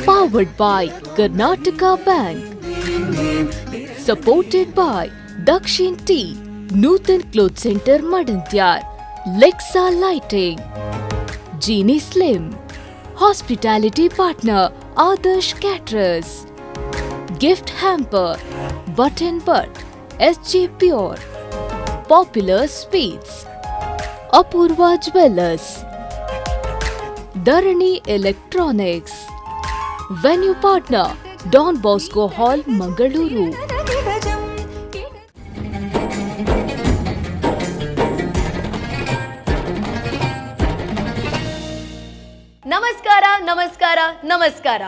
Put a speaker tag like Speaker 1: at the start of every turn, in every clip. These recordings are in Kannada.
Speaker 1: Powered by Karnataka Bank. Supported by Dakshin Tea, Nutan Cloth Center Madantyar, Lexa Lighting, Genie Slim, Hospitality Partner Adarsh Caterers, Gift Hamper, Button Butt, SG Pure, Popular Sweets, Apurva Jewelers, Dharani Electronics, Venue Partner Don Bosco Hall, Mangaluru.
Speaker 2: ನಮಸ್ಕಾರ ನಮಸ್ಕಾರ ನಮಸ್ಕಾರ.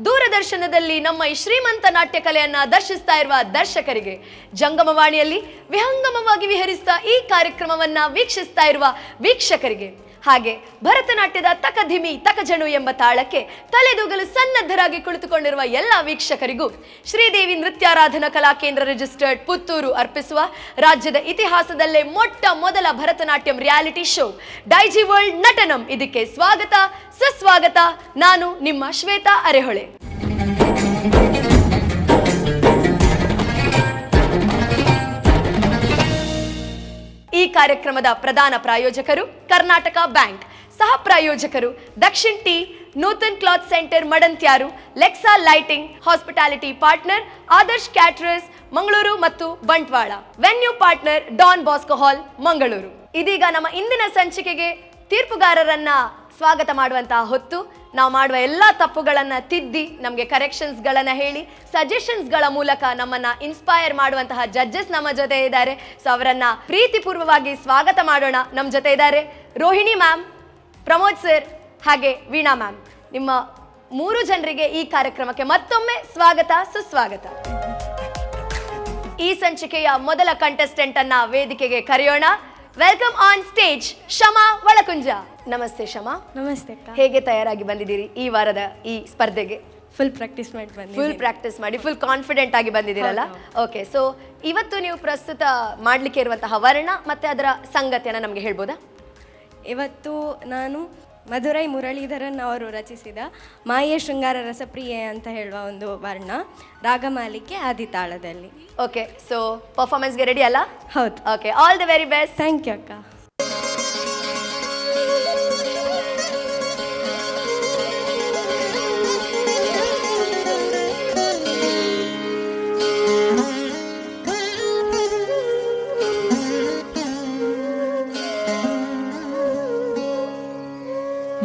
Speaker 2: ದೂರದರ್ಶನದಲ್ಲಿ ನಮ್ಮ ಈ ಶ್ರೀಮಂತ ನಾಟ್ಯ ಕಲೆಯನ್ನ ದರ್ಶಿಸ್ತಾ ಇರುವ ದರ್ಶಕರಿಗೆ, ಜಂಗಮವಾಣಿಯಲ್ಲಿ ವಿಹಂಗಮವಾಗಿ ವಿಹರಿಸ್ತಾ ಈ ಕಾರ್ಯಕ್ರಮವನ್ನ ವೀಕ್ಷಿಸ್ತಾ ಇರುವ ವೀಕ್ಷಕರಿಗೆ, ಹಾಗೆ ಭರತನಾಟ್ಯದ ತಕಧಿಮಿ ತಕಜಣು ಎಂಬ ತಾಳಕ್ಕೆ ತಲೆದೂಗಲು ಸನ್ನದ್ಧರಾಗಿ ಕುಳಿತುಕೊಂಡಿರುವ ಎಲ್ಲ ವೀಕ್ಷಕರಿಗೂ ಶ್ರೀದೇವಿ ನೃತ್ಯಾರಾಧನಾ ಕಲಾ ಕೇಂದ್ರ ರಿಜಿಸ್ಟರ್ಡ್ ಪುತ್ತೂರು ಅರ್ಪಿಸುವ ರಾಜ್ಯದ ಇತಿಹಾಸದಲ್ಲೇ ಮೊಟ್ಟ ಮೊದಲ Bharatanatyam reality show Daiji world Natanam ಇದಕ್ಕೆ ಸ್ವಾಗತ ಸುಸ್ವಾಗತ. ನಾನು ನಿಮ್ಮ ಶ್ವೇತಾ ಅರೆಹೊಳೆ. ಈ ಕಾರ್ಯಕ್ರಮದ ಪ್ರಧಾನ ಪ್ರಾಯೋಜಕರು ಕರ್ನಾಟಕ ಬ್ಯಾಂಕ್, ಸಹ ಪ್ರಾಯೋಜಕರು Dakshin tea, Nutan cloth centre Madantyar, Lexa lighting, hospitality partner Adarsh caterers Mangaluru ಮತ್ತು Bantwal, venue partner Don Bosco hall Mangaluru. ಇದೀಗ ನಮ್ಮ ಇಂದಿನ ಸಂಚಿಕೆಗೆ ತೀರ್ಪುಗಾರರನ್ನ ಸ್ವಾಗತ ಮಾಡುವಂತಹ ಹೊತ್ತು. ನಾವು ಮಾಡುವ ಎಲ್ಲ ತಪ್ಪುಗಳನ್ನು ತಿದ್ದಿ ನಮಗೆ ಕರೆಕ್ಷನ್ಸ್ಗಳನ್ನು ಹೇಳಿ ಸಜೆಷನ್ಸ್ಗಳ ಮೂಲಕ ನಮ್ಮನ್ನ ಇನ್ಸ್ಪೈರ್ ಮಾಡುವಂತಹ ಜಡ್ಜಸ್ ನಮ್ಮ ಜೊತೆ ಇದ್ದಾರೆ. ಸೊ ಅವರನ್ನ ಪ್ರೀತಿಪೂರ್ವವಾಗಿ ಸ್ವಾಗತ ಮಾಡೋಣ. ನಮ್ಮ ಜೊತೆ ಇದ್ದಾರೆ ರೋಹಿಣಿ ಮ್ಯಾಮ್, ಪ್ರಮೋದ್ ಸರ್ ಹಾಗೆ ವೀಣಾ ಮ್ಯಾಮ್. ನಿಮ್ಮ 3 ಜನರಿಗೆ ಈ ಕಾರ್ಯಕ್ರಮಕ್ಕೆ ಮತ್ತೊಮ್ಮೆ ಸ್ವಾಗತ ಸುಸ್ವಾಗತ. ಈ ಸಂಚಿಕೆಯ ಮೊದಲ ಕಂಟೆಸ್ಟೆಂಟ್ ಅನ್ನ ವೇದಿಕೆಗೆ ಕರೆಯೋಣ. Welcome on stage Shama Olakunja. ನಮಸ್ತೆ ಶಮಾ.
Speaker 3: ನಮಸ್ತೆ ಅಕ್ಕ.
Speaker 2: ಹೇಗೆ ತಯಾರಾಗಿ ಬಂದಿದ್ದೀರಿ ಈ ವಾರದ ಈ ಸ್ಪರ್ಧೆಗೆ?
Speaker 3: ಫುಲ್ ಪ್ರಾಕ್ಟೀಸ್
Speaker 2: ಮಾಡಿ ಫುಲ್ ಕಾನ್ಫಿಡೆಂಟ್ ಆಗಿ ಬಂದಿದ್ದೀರಲ್ಲ? ಓಕೆ, ಸೊ ಇವತ್ತು ನೀವು ಪ್ರಸ್ತುತ ಮಾಡಲಿಕ್ಕೆ ಇರುವಂತಹ ವರ್ಣ ಮತ್ತೆ ಅದರ ಸಂಗತಿಯನ್ನು ನಮಗೆ ಹೇಳ್ಬೋದಾ?
Speaker 3: ಇವತ್ತು ನಾನು ಮಧುರೈ ಮುರಳೀಧರನ್ ಅವರು ರಚಿಸಿದ ಮಾಯೆ ಶೃಂಗಾರ ರಸಪ್ರಿಯೆ ಅಂತ ಹೇಳುವ ಒಂದು ವರ್ಣ ರಾಗಮಾಲಿಕೆ ಆದಿತಾಳದಲ್ಲಿ.
Speaker 2: ಓಕೆ, ಸೊ ಪರ್ಫಾರ್ಮೆನ್ಸ್ಗೆ ರೆಡಿ ಅಲ್ಲ?
Speaker 3: ಹೌದು.
Speaker 2: Okay, all the very best.
Speaker 3: Thank you ಅಕ್ಕ.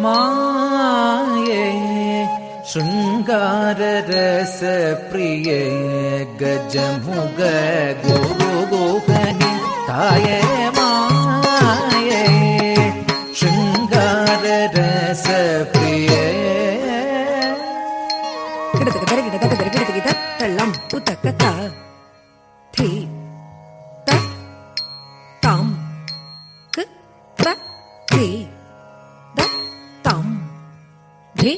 Speaker 4: ಮಾಯೆ ಶೃಂಗಾರ ರಸ ಪ್ರಿಯ ಗಜಮುಗ ಗುರು ಗೋಹನಿ ತಾಯೇ ಮಾಯೆ ಶೃಂಗಾರ ರಸ ಪ್ರಿಯ
Speaker 5: ತಳ್ಳಂ ಉತಕತ ಥಿ ತ ತಾಂ ಕ ತ ಥಿ ದ ತಾಂ ಧಿ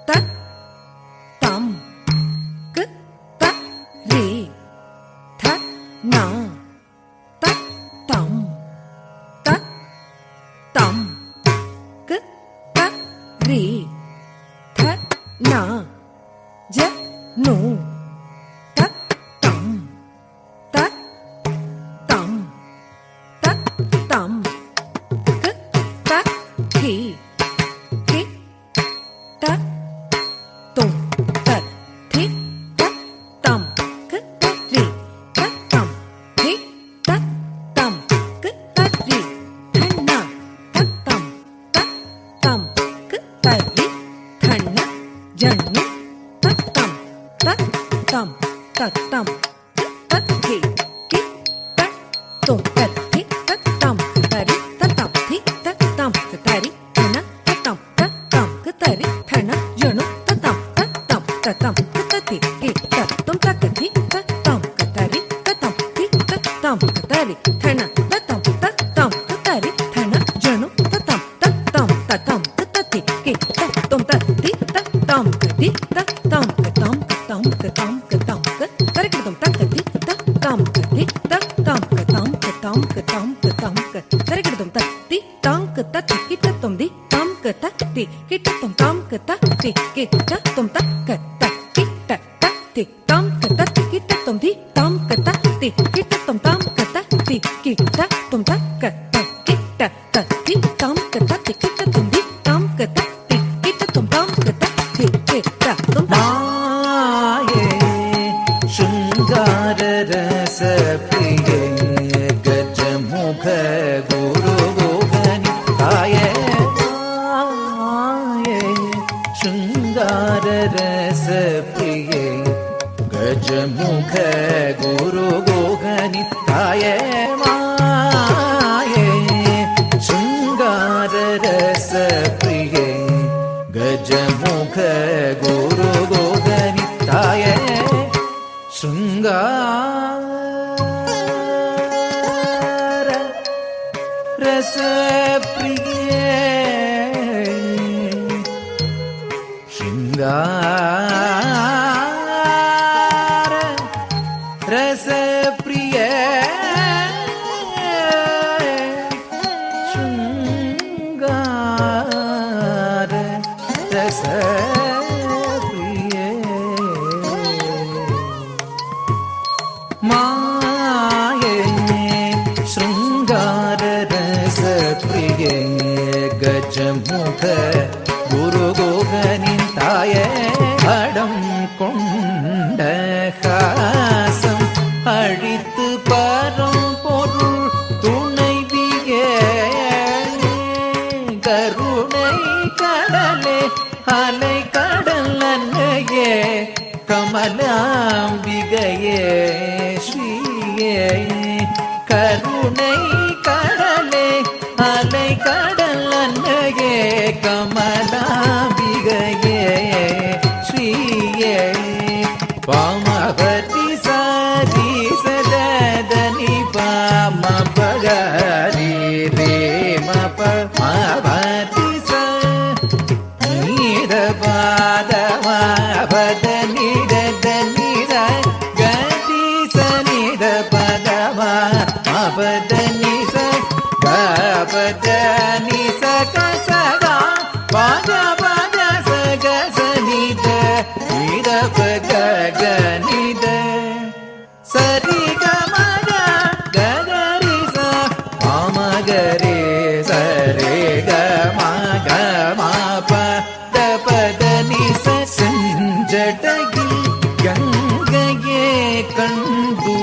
Speaker 5: ತ ತಾಂ ಕ ತ ರಿ ಥ ನ ತ ತಾಂ ತ ತಾಂ ಕ ತ ರಿ ಥ ನ ಜ ನು ತ ತಂ ತ ತಂ ತ ತಂ ಕ ತ ಥಿ ಥಿ ತ ತುಂ ತ ಥಿ ತ ತಂ ಕ ತ ರಿ ತ ತಂ ಥಿ ತ ತಂ ಕ ತ ರಿ ಠಣ್ಣ ತ ತಂ ತ ತಂ ಕ ತ ರಿ ಠಣ್ಣ ಜಣ್ಣು ತ ತಂ ತ ತಂ ತ ತಂ ತ ಥಿ ಥಿ ತ ತುಂ ತ ಥಿ ತ ತಂ ತ ರಿ ತ ತಂ ಥಿ ತ ತಂ ತ ರಿ ಠಣ್ಣ ತ ತಂ ತ ತಂ ಕ ತ ರಿ ಠಣ್ಣ ಜಣ್ಣು ತ ತಂ ತ ತಂ ಕ ಥಿ ಥಿ ತ ತುಂ ತ ಥಿ ತ ತಂ ಕ ತ ರಿ ತ ತಂ ಥಿ ತ ತಂ ಕ ತ ರಿ ಠಣ್ಣ ತ ತಂ ತ ತಂ ಕ ತ ರಿ ಠಣ್ಣ ಜಣ್ಣು ತ ತಂ ತ ತಂ ಕ ತ ಥಿ ಥಿ ತ ತುಂ ತ ಥಿ ತ ತಂ ಕ ಥಿ ಕ ತ ತಿ ಕಿಟ ತುಂ ತಾಂ ಕ ತ ತಿ ಕಿಟ ತುಂ ತ ಕ ತ ಕಿಟ ತ ತಿ ತಾಂ ಕ ತ ತಿ ಕಿಟ ತುಂ ದಿ ತಾಂ ಕ ತ ತಿ ಕಿಟ ತುಂ ತಾಂ ಕ ತ ತಿ ಕಿಟ ತುಂ ತ ಕ ತ ಕಿಟ ತ ತಿ ತಾಂ ಕ ತ ತಿ ಕಿಟ ತುಂ ದಿ ತಾಂ ಕ ತ ತಿ ಕಿಟ ತುಂ ತಾಂ ಕ ತ ತಿ ಕಿಟ ತುಂ ತ
Speaker 4: ಮಾಯೆ ಶೃಂಗಾರ ರಸ ಪ್ರಿಯೆ ಗಜಮುಖ ಗುರು ಗೋಗನಿ ತಾಯೇ ಮಾಯೆ ಶೃಂಗಾರ ರಸ ಪ್ರಿಯೆ ಗಜಮುಖ ಗುರು ಗೋಗನಿ ತಾಯೇ ಮಾಯೆ ಶೃಂಗಾರ ರಸ ಪ್ರಿಯೆ ಗಜಮುಖ ಗುರು ಗೋಗನಿ ತಾಯೇ ಶೃಂಗಾರ ರಸ ಪ್ರಿಯೆ ಶೃಂಗಾರ ರಸ ಪ್ರಿಯೆ ಶೃಂಗಾರ ರಸ ಪ್ರಿಯೆ ಮಾಯೆ ಶೃಂಗಾರ ರಸ ಪ್ರಿಯೆ ಗಜಮುಖ ಗುರು ಗೋಗನಿಂತಾಯೇ அடம் கொண்ட காசம் அழித்து பரம்பொருள் துணைவியே கருணை கடலே அலை கடல் அன்னையே கமலாம்பிகையே ஸ்ரீயே கருணை கடலே அலை கடல் அன்னையே கமலாம்பிகையே ஸ்ரீயே பாமபதி சாரி சதனி பாம பகரி ரே மப மாபதி ச நீர பாத மாபத நிட நிட கதி சனித பத மாபத நிச கபத நிச கசகா பாத பாத சக சனித நித பக கனித சரி கமக ககரி ச மாமகரே சரே கமக மாப தபத நிச செஞ்சடகில் கங்கையே கண்டு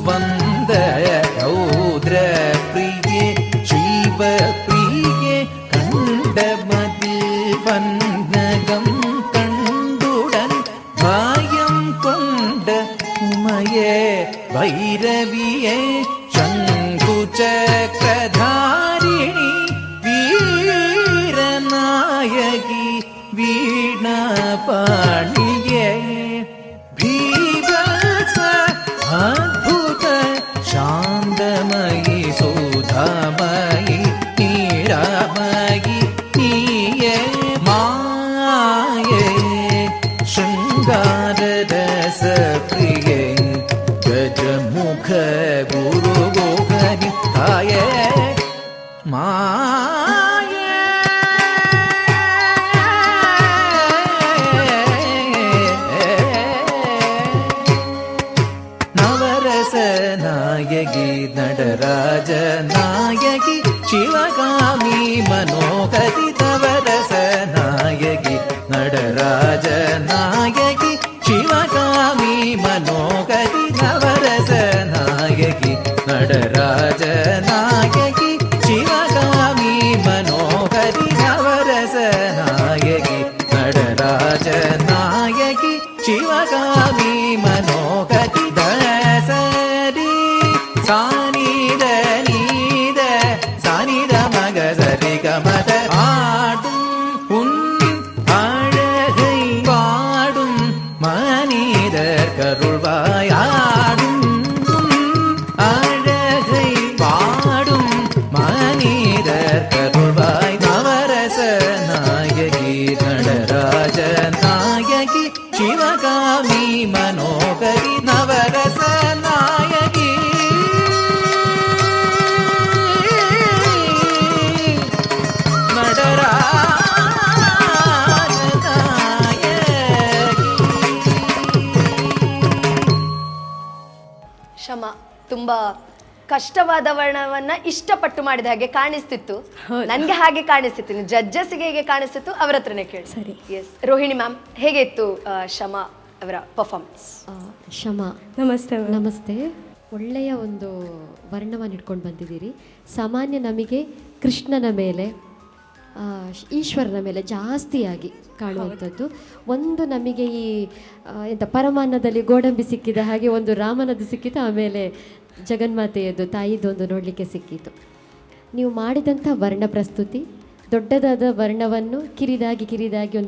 Speaker 4: வந்த ரௌத்ர பிரியே ஜீவ பிரியே கண்டமதில் வன்னகம் கண்டுடன் பாயம் கொண்ட உமையே வைரவியே சங்கு சக்கரதாரிணி வீரநாயகி வீணாபாணியே பீவத்ஸ அத்புத சாந்தமயி சுதாமயி நீராமயி நீயே மாயே शृंगार रस प्रिये गजमुख
Speaker 2: ತುಂಬಾ ಕಷ್ಟವಾದ ವರ್ಣವನ್ನ ಇಷ್ಟಪಟ್ಟು ಮಾಡಿದ ಹಾಗೆ ಕಾಣಿಸ್ತಿತ್ತು. ನನ್ಗೆ ಹಾಗೆ ಕಾಣಿಸ್ತಿತ್ತು, ಜಡ್ಜಸ್ಗೆ ಹೇಗೆ ಕಾಣಿಸ್ತಿತ್ತು ಅವ್ರ ಹತ್ರನೇ ಕೇಳಿ.
Speaker 3: ಸರಿ.
Speaker 2: ಎಸ್, ರೋಹಿಣಿ ಮ್ಯಾಮ್, ಹೇಗೆ ಇತ್ತು ಶಮಾ ಅವರ ಪರ್ಫಾರ್ಮೆನ್ಸ್?
Speaker 6: ಶಮಾ,
Speaker 3: ನಮಸ್ತೆ ma'am.
Speaker 6: ನಮಸ್ತೆ. ಒಳ್ಳೆಯ ಒಂದು ವರ್ಣವನ್ನು ಇಟ್ಕೊಂಡು ಬಂದಿದ್ದೀರಿ. ಸಾಮಾನ್ಯ ನಮಗೆ ಕೃಷ್ಣನ ಮೇಲೆ ಈಶ್ವರನ ಮೇಲೆ ಜಾಸ್ತಿಯಾಗಿ ಕಾಣುವಂಥದ್ದು. ಒಂದು ನಮಗೆ ಈ ಎಂಥ ಪರಮಾನ್ನದಲ್ಲಿ ಗೋಡಂಬಿ ಸಿಕ್ಕಿದ ಹಾಗೆ ಒಂದು ರಾಮನದ್ದು ಸಿಕ್ಕಿತು, ಆಮೇಲೆ ಜಗನ್ಮಾತೆಯದ್ದು ತಾಯಿದ್ದು ಒಂದು ನೋಡಲಿಕ್ಕೆ ಸಿಕ್ಕಿತು. ನೀವು ಮಾಡಿದಂಥ ವರ್ಣ ಪ್ರಸ್ತುತಿ, ದೊಡ್ಡದಾದ ವರ್ಣವನ್ನು ಕಿರಿದಾಗಿ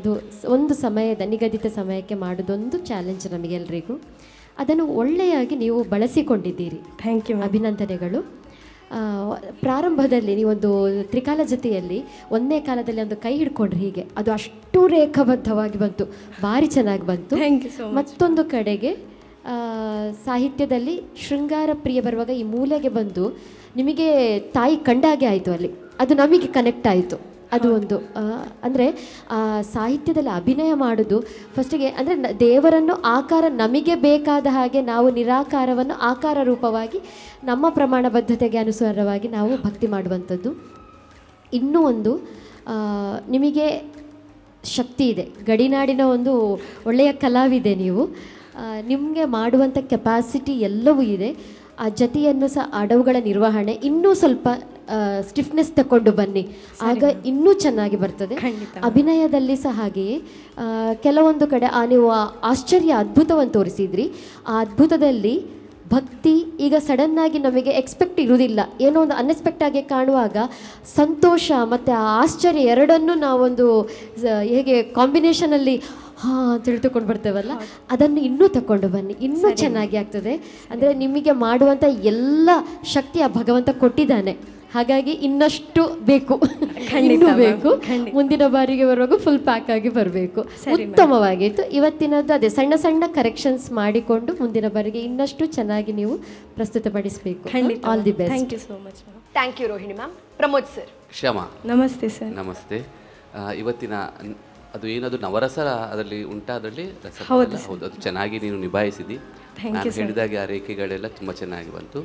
Speaker 6: ಒಂದು ಸಮಯದ ನಿಗದಿತ ಸಮಯಕ್ಕೆ ಮಾಡೋದೊಂದು ಚಾಲೆಂಜ್ ನಮಗೆಲ್ಲರಿಗೂ. ಅದನ್ನು ಒಳ್ಳೆಯಾಗಿ ನೀವು ಬಳಸಿಕೊಂಡಿದ್ದೀರಿ.
Speaker 3: Thank you.
Speaker 6: ಅಭಿನಂದನೆಗಳು. ಪ್ರಾರಂಭದಲ್ಲಿ ನೀವೊಂದು ತ್ರಿಕಾಲ ಜೊತೆಯಲ್ಲಿ ಒಂದೇ ಕಾಲದಲ್ಲಿ ಒಂದು ಕೈ ಹಿಡ್ಕೊಂಡ್ರಿ, ಹೀಗೆ ಅದು ಅಷ್ಟು ರೇಖಾಬದ್ಧವಾಗಿ ಬಂತು, ಭಾರಿ ಚೆನ್ನಾಗಿ ಬಂತು.
Speaker 3: Thank you so much.
Speaker 6: ಮತ್ತೊಂದು ಕಡೆಗೆ ಸಾಹಿತ್ಯದಲ್ಲಿ ಶೃಂಗಾರ ಪ್ರಿಯ ಬರುವಾಗ ಈ ಮೂಲೆಗೆ ಬಂದು ನಿಮಗೆ ತಾಯಿ ಕಂಡಾಗೆ ಆಯಿತು, ಅಲ್ಲಿ ಅದು ನಮಗೆ ಕನೆಕ್ಟ್ ಆಯಿತು. ಅದು ಒಂದು ಅಂದರೆ ಸಾಹಿತ್ಯದಲ್ಲಿ ಅಭಿನಯ ಮಾಡೋದು ಫಸ್ಟಿಗೆ ಅಂದರೆ ದೇವರನ್ನು ಆಕಾರ ನಮಗೆ ಬೇಕಾದ ಹಾಗೆ ನಾವು ನಿರಾಕಾರವನ್ನು ಆಕಾರ ರೂಪವಾಗಿ ನಮ್ಮ ಪ್ರಮಾಣಬದ್ಧತೆಗೆ ಅನುಸಾರವಾಗಿ ನಾವು ಭಕ್ತಿ ಮಾಡುವಂಥದ್ದು. ಇನ್ನೂ ಒಂದು ನಿಮಗೆ ಶಕ್ತಿ ಇದೆ, ಗಡಿನಾಡಿನ ಒಂದು ಒಳ್ಳೆಯ ಕಲಾವಿದೆ ನೀವು. ನಿಮಗೆ ಮಾಡುವಂಥ ಕೆಪಾಸಿಟಿ ಎಲ್ಲವೂ ಇದೆ. ಆ ಜತೆಯನ್ನು ಸಹ ಅಡವುಗಳ ನಿರ್ವಹಣೆ ಇನ್ನೂ ಸ್ವಲ್ಪ ಸ್ಟಿಫ್ನೆಸ್ ತಗೊಂಡು ಬನ್ನಿ, ಆಗ ಇನ್ನೂ ಚೆನ್ನಾಗಿ ಬರ್ತದೆ. ಅಭಿನಯದಲ್ಲಿ ಸಹ ಹಾಗೆಯೇ ಕೆಲವೊಂದು ಕಡೆ ನೀವು ಆಶ್ಚರ್ಯ ಅದ್ಭುತವನ್ನು ತೋರಿಸಿದ್ರಿ. ಆ ಅದ್ಭುತದಲ್ಲಿ ಭಕ್ತಿ ಈಗ ಸಡನ್ನಾಗಿ ನಮಗೆ ಎಕ್ಸ್ಪೆಕ್ಟ್ ಇರುವುದಿಲ್ಲ, ಏನೋ ಒಂದು ಅನ್ಎಕ್ಸ್ಪೆಕ್ಟ್ ಆಗಿ ಕಾಣುವಾಗ ಸಂತೋಷ ಮತ್ತು ಆ ಆಶ್ಚರ್ಯ ಎರಡನ್ನೂ ನಾವೊಂದು ಹೇಗೆ ಕಾಂಬಿನೇಷನಲ್ಲಿ ತಿಳಿದುಕೊಂಡು ಬರ್ತೇವಲ್ಲ, ಅದನ್ನು ಇನ್ನೂ ತಗೊಂಡು ಬನ್ನಿ, ಇನ್ನೂ ಚೆನ್ನಾಗಿ ಆಗ್ತದೆ. ಅಂದರೆ ನಿಮಗೆ ಮಾಡುವಂಥ ಎಲ್ಲ ಶಕ್ತಿ ಆ ಭಗವಂತ ಕೊಟ್ಟಿದ್ದಾನೆ, ಹಾಗಾಗಿ ಇನ್ನಷ್ಟು ಬೇಕು, ಇನ್ನೂ ಬೇಕು. ಮುಂದಿನ ಬಾರಿಗೆ ಬರುವಾಗ ಫುಲ್ ಪ್ಯಾಕ್ ಆಗಿ ಬರಬೇಕು. ಉತ್ತಮವಾಗಿತ್ತು ಇವತ್ತಿನದ್ದು. ಅದೇ ಸಣ್ಣ ಸಣ್ಣ ಕರೆಕ್ಷನ್ಸ್ ಮಾಡಿಕೊಂಡು ಮುಂದಿನ ಬಾರಿಗೆ ಇನ್ನಷ್ಟು ಚೆನ್ನಾಗಿ ನೀವು ಪ್ರಸ್ತುತಪಡಿಸಬೇಕು. All the best.
Speaker 3: Thank you so much.
Speaker 2: Thank you Rohini ma'am. Pramod sir.
Speaker 7: Kshama,
Speaker 3: ನಮಸ್ತೆ ಸರ್.
Speaker 7: ನಮಸ್ತೆ. ಇವತ್ತಿನ ಅದು ಏನದು ನವರಸ ಅದರಲ್ಲಿ ಉಂಟಾದಲ್ಲಿ ರಸ, ಹೌದು, ಅದು ಚೆನ್ನಾಗಿ ನೀನು ನಿಭಾಯಿಸಿದಿ. ನಾನು ಹೇಳಿದಾಗೆ ಆ ರೇಖೆಗಳೆಲ್ಲ ತುಂಬ ಚೆನ್ನಾಗಿ ಬಂತು.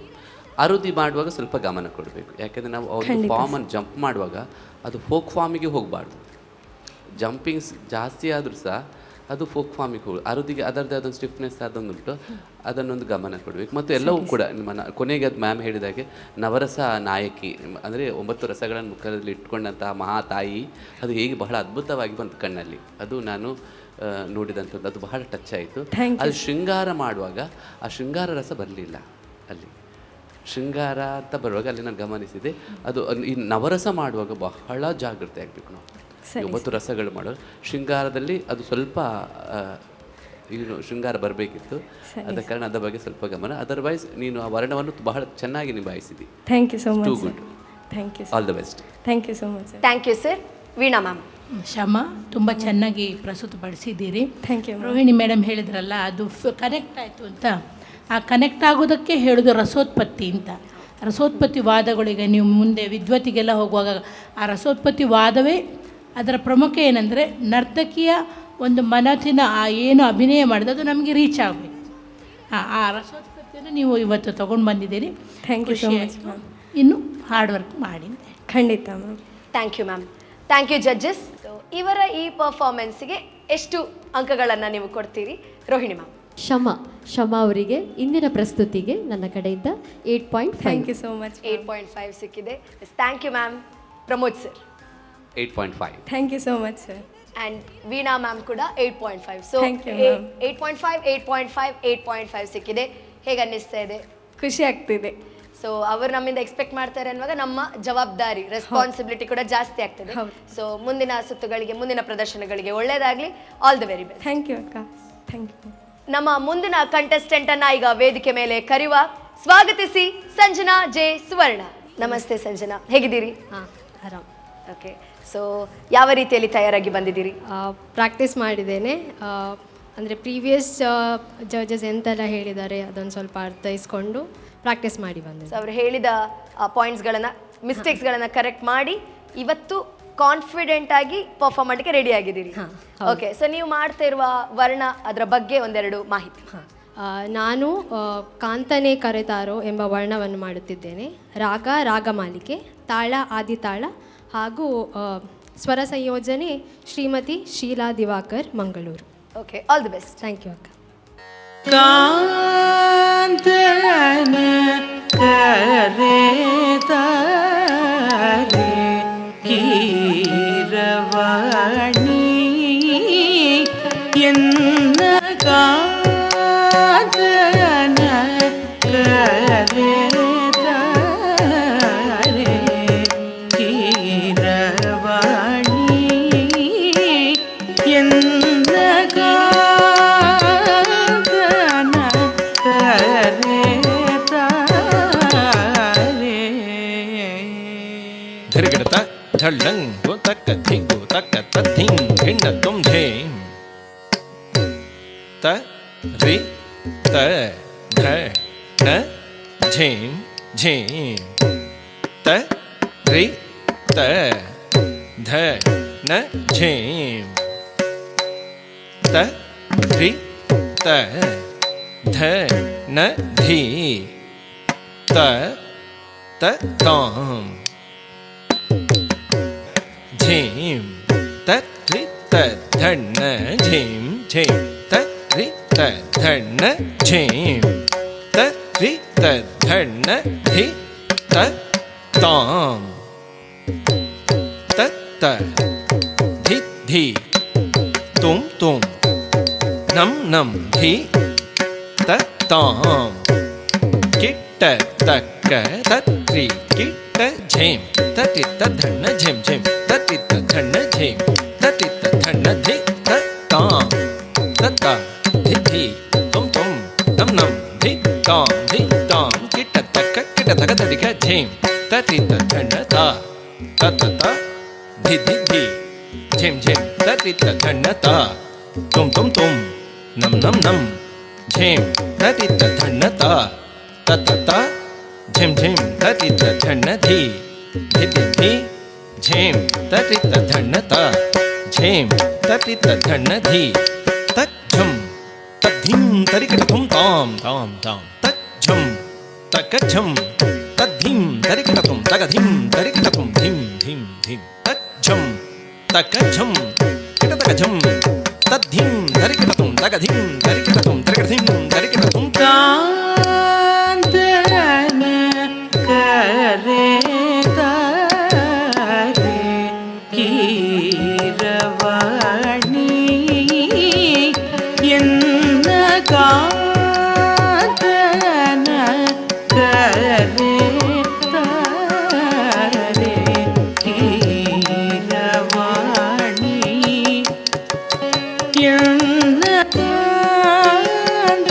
Speaker 7: ಅರುದಿ ಮಾಡುವಾಗ ಸ್ವಲ್ಪ ಗಮನ ಕೊಡಬೇಕು, ಯಾಕೆಂದರೆ ನಾವು ಒಂದು ಫಾರ್ಮನ್ನು ಜಂಪ್ ಮಾಡುವಾಗ ಅದು ಫೋಕ್ ಫಾರ್ಮಿಗೆ ಹೋಗಬಾರ್ದು. ಜಂಪಿಂಗ್ಸ್ ಜಾಸ್ತಿ ಆದರೂ ಸಹ ಅದು ಫೋಕ್ ಫಾರ್ಮಿಗೆ ಹೋಗಿ ಅರುದಿಗೆ ಅದರದ್ದೇ ಅದೊಂದು ಸ್ಟಿಫ್ನೆಸ್ ಅದೊಂದುಂಟು, ಅದನ್ನೊಂದು ಗಮನ ಕೊಡಬೇಕು. ಮತ್ತು ಎಲ್ಲವೂ ಕೂಡ ನಿಮ್ಮ ಕೊನೆಗೆ ಅದು ಮ್ಯಾಮ್ ಹೇಳಿದಾಗೆ ನವರಸ ನಾಯಕಿ ಅಂದರೆ 9 ರಸಗಳನ್ನು ಮುಖದಲ್ಲಿ ಇಟ್ಕೊಂಡಂತಹ ಮಹಾ ತಾಯಿ, ಅದು ಹೇಗೆ ಬಹಳ ಅದ್ಭುತವಾಗಿ ಬಂತು ಕಣ್ಣಲ್ಲಿ, ಅದು ನಾನು ನೋಡಿದಂಥದ್ದು. ಅದು ಬಹಳ ಟಚ್ ಆಯಿತು. ಅದು ಶೃಂಗಾರ ಮಾಡುವಾಗ ಆ ಶೃಂಗಾರ ರಸ ಬರಲಿಲ್ಲ ಅಲ್ಲಿ. ಶೃಂಗಾರ ಅಂತ ಬರುವಾಗ ಅಲ್ಲಿ ನಾನು ಗಮನಿಸಿದೆ, ಅದು ಈ ನವರಸ ಮಾಡುವಾಗ ಬಹಳ ಜಾಗೃತಿ ಆಗಬೇಕು ನಾವು. 9 ರಸಗಳು ಮಾಡುವಾಗ ಶೃಂಗಾರದಲ್ಲಿ ಅದು ಸ್ವಲ್ಪ ಏನು ಶೃಂಗಾರ ಬರಬೇಕಿತ್ತು, ಆದ ಕಾರಣ ಅದರ ಬಗ್ಗೆ ಸ್ವಲ್ಪ ಗಮನ. ಅದರ್ವೈಸ್ ನೀನು ಆ ವರ್ಣವನ್ನು ಬಹಳ ಚೆನ್ನಾಗಿ ನಿಭಾಯಿಸಿದಿ.
Speaker 3: Thank you so much.
Speaker 7: Too good.
Speaker 3: Thank you.
Speaker 7: All the best.
Speaker 3: Thank you so much sir.
Speaker 2: Thank you sir. Veena ma'am.
Speaker 8: Shama, ತುಂಬ ಚೆನ್ನಾಗಿ ಪ್ರಸ್ತುತಪಡಿಸಿದ್ದೀರಿ.
Speaker 3: Thank you.
Speaker 8: ರೋಹಿಣಿ ಮೇಡಮ್ ಹೇಳಿದ್ರಲ್ಲ, ಅದು ಕನೆಕ್ಟ್ ಆಯಿತು ಅಂತ. ಆ ಕನೆಕ್ಟ್ ಆಗೋದಕ್ಕೆ ಹೇಳೋದು ರಸೋತ್ಪತ್ತಿ ಅಂತ. ರಸೋತ್ಪತ್ತಿ ವಾದಗಳಿಗೆ ನೀವು ಮುಂದೆ ವಿದ್ವತ್ತಿಗೆಲ್ಲ ಹೋಗುವಾಗ ಆ ರಸೋತ್ಪತ್ತಿ ವಾದವೇ ಅದರ ಪ್ರಮುಖ ಏನಂದರೆ ನರ್ತಕಿಯ ಒಂದು ಮನಸ್ಸಿನ ಆ ಏನು ಅಭಿನಯ ಮಾಡಿದೆ ಅದು ನಮಗೆ ರೀಚ್ ಆಗಬೇಕು. ಆ ರಸೋತ್ಪತ್ತಿಯನ್ನು ನೀವು ಇವತ್ತು ತೊಗೊಂಡು ಬಂದಿದ್ದೀರಿ.
Speaker 3: Thank you so much ma'am.
Speaker 8: ಇನ್ನು ಹಾರ್ಡ್ ವರ್ಕ್ ಮಾಡಿ.
Speaker 3: ಖಂಡಿತ ma'am.
Speaker 2: Thank you ma'am. Thank you judges. ಇವರ ಈ ಪರ್ಫಾರ್ಮೆನ್ಸ್ಗೆ ಎಷ್ಟು ಅಂಕಗಳನ್ನು ನೀವು ಕೊಡ್ತೀರಿ ರೋಹಿಣಿ ಮ್ಯಾಮ್?
Speaker 6: ಶಮಾ ಅವರಿಗೆ ಇಂದಿನ ಪ್ರಸ್ತುತಿಗೆ ನನ್ನ ಕಡೆಯಿಂದ 8.5.
Speaker 3: Thank you so much.
Speaker 2: 8.5 ಸಿಕ್ಕಿದೆ. Thank you ma'am. Pramod sir
Speaker 7: 8.5.
Speaker 3: Thank you so much sir.
Speaker 2: And Veena ma'am ಕೂಡ 8.5. So
Speaker 3: Thank you, ma'am.
Speaker 2: 8.5 ಸಿಕ್ಕಿದೆ. ಹೇಗೆ ಅನ್ನಿಸ್ತಾ ಇದೆ?
Speaker 3: ಖುಷಿ ಆಗ್ತಿದೆ.
Speaker 2: ಸೊ ಅವರು ನಮ್ಮಿಂದ ಎಕ್ಸ್ಪೆಕ್ಟ್ ಮಾಡ್ತಾರೆ ಅನ್ನುವಾಗ ನಮ್ಮ ಜವಾಬ್ದಾರಿ, ರೆಸ್ಪಾನ್ಸಿಬಿಲಿಟಿ ಕೂಡ ಜಾಸ್ತಿ ಆಗ್ತದೆ. ಸೊ ಮುಂದಿನ ಸುತ್ತುಗಳಿಗೆ, ಮುಂದಿನ ಪ್ರದರ್ಶನಗಳಿಗೆ ಒಳ್ಳೆಯದಾಗಲಿ. All the very best.
Speaker 3: Thank you ಅಕ್ಕ. Thank you.
Speaker 2: ನಮ್ಮ ಮುಂದಿನ ಕಂಟೆಸ್ಟೆಂಟ್ ಅನ್ನ ಈಗ ವೇದಿಕೆ ಮೇಲೆ ಕರೆಯುವ. ಸ್ವಾಗತಿಸಿ ಸಂಜನಾ ಜೆ ಸುವರ್ಣ. ನಮಸ್ತೆ ಸಂಜನಾ, ಹೇಗಿದ್ದೀರಿ?
Speaker 9: ಆರಾಮ್.
Speaker 2: ಓಕೆ, ಸೊ ಯಾವ ರೀತಿಯಲ್ಲಿ ತಯಾರಾಗಿ ಬಂದಿದ್ದೀರಿ?
Speaker 9: ಪ್ರಾಕ್ಟೀಸ್ ಮಾಡಿದ್ದೇನೆ. ಅಂದರೆ ಪ್ರೀವಿಯಸ್ ಜಡ್ಜಸ್ ಎಂತೆಲ್ಲ ಹೇಳಿದ್ದಾರೆ ಅದನ್ನು ಸ್ವಲ್ಪ ಅರ್ಥೈಸ್ಕೊಂಡು ಪ್ರಾಕ್ಟೀಸ್ ಮಾಡಿ ಬಂದೆ.
Speaker 2: ಸೊ ಅವರು ಹೇಳಿದ ಪಾಯಿಂಟ್ಸ್ಗಳನ್ನು, ಮಿಸ್ಟೇಕ್ಸ್ಗಳನ್ನು ಕರೆಕ್ಟ್ ಮಾಡಿ ಇವತ್ತು ಕಾನ್ಫಿಡೆಂಟ್ ಆಗಿ ಪರ್ಫಾರ್ಮ್ ಮಾಡಲಿಕ್ಕೆ ರೆಡಿ ಆಗಿದ್ದೀರಿ. ಓಕೆ, ಸೊ ನೀವು ಮಾಡ್ತಾ ಇರುವ ವರ್ಣ ಅದರ ಬಗ್ಗೆ ಒಂದೆರಡು ಮಾಹಿತಿ.
Speaker 9: ನಾನು ಕಾಂತನೆ ಕರೆತಾರೋ ಎಂಬ ವರ್ಣವನ್ನು ಮಾಡುತ್ತಿದ್ದೇನೆ. ರಾಗ ರಾಗಮಾಲಿಕೆ, ತಾಳ ಆದಿತಾಳ ಹಾಗೂ ಸ್ವರ ಸಂಯೋಜನೆ Shrimati Sheela Divakar, Mangaluru.
Speaker 2: Okay, all the best.
Speaker 9: Thank you ಅಕ್ಕ.
Speaker 4: ಕಾಂತನ ಕರೆತಾರೆ ಕೀರವಾಣಿ ಎನ್ನ ಕಾಂತನ ಕರೆತಾರೆ ಕೀರವಾಣಿ ಎನ್ನ ಕಾಂತನ ಕರೆತಾರೆ.
Speaker 10: ಧರಿಗಿಡತ ಧಳ್ಳಂಗು ತಕ್ಕ ಧಿಂಗು ತಕ್ಕ ತದ್ಧಿಂ ಭಿಣ್ಣ ತುಂ ಝೇಂ ತ ರಿ ತ ಧ ನ ಝೇಂ ಝೇಂ ತ ರಿ ತ ಧ ನ ಝೇಂ ತ ರಿ ತ ಧ ನ ಧೀ ತ ತ ತಾಂ झेम तत्रि तद्धन्न झेम झेम तत्रि तद्धन्न झेम तत्रि तद्धन्न धि तत्ताम तत्त धि धी तुम तुम नम नम धी तत्ताम किट्ट तक्क तत्रि किट्ट झेम तत्रि तद्धन्न झेम झेम तत्रि तद्धन्न झेम तत्रि तद्धन्न धि तत्ताम तत्ता धि धी तुम तुम नम नम धि ताम किट्ट तक्क तदिक झेम तत्रि तद्धन्न ता तत्ता धि धी धी झेम झेम तत्रि तद्धन्न ता तुम तुम नम नम नम झेम तत्रि तद्धन्न ता तत्ता झेम झेम तत्रि तद्धन्न धी धी धी धी झेम तत्रि तद्धन्न ता झेम तत्रि तद्धन्न धी तज्झम तद्धिम तरिकटुम ताम ताम ताम तज्झम तकझम तद्धिम तरिकटुम तगधिम तरिकटुम धिम धिम धिम तज्झम तकझम किटतकझम तद्धिम तरिकटुम तगधिम तरिकटुम तरिकटधिम तरिकटुम
Speaker 4: ಕಾಂತನ ಕರೆತಾರೆ ಕೀರವಾಣಿ ಎನ್ನ ಕಾಂತನ ಕರೆತಾರೆ ಕೀರವಾಣಿ ಎನ್ನ ಕಾಂತನ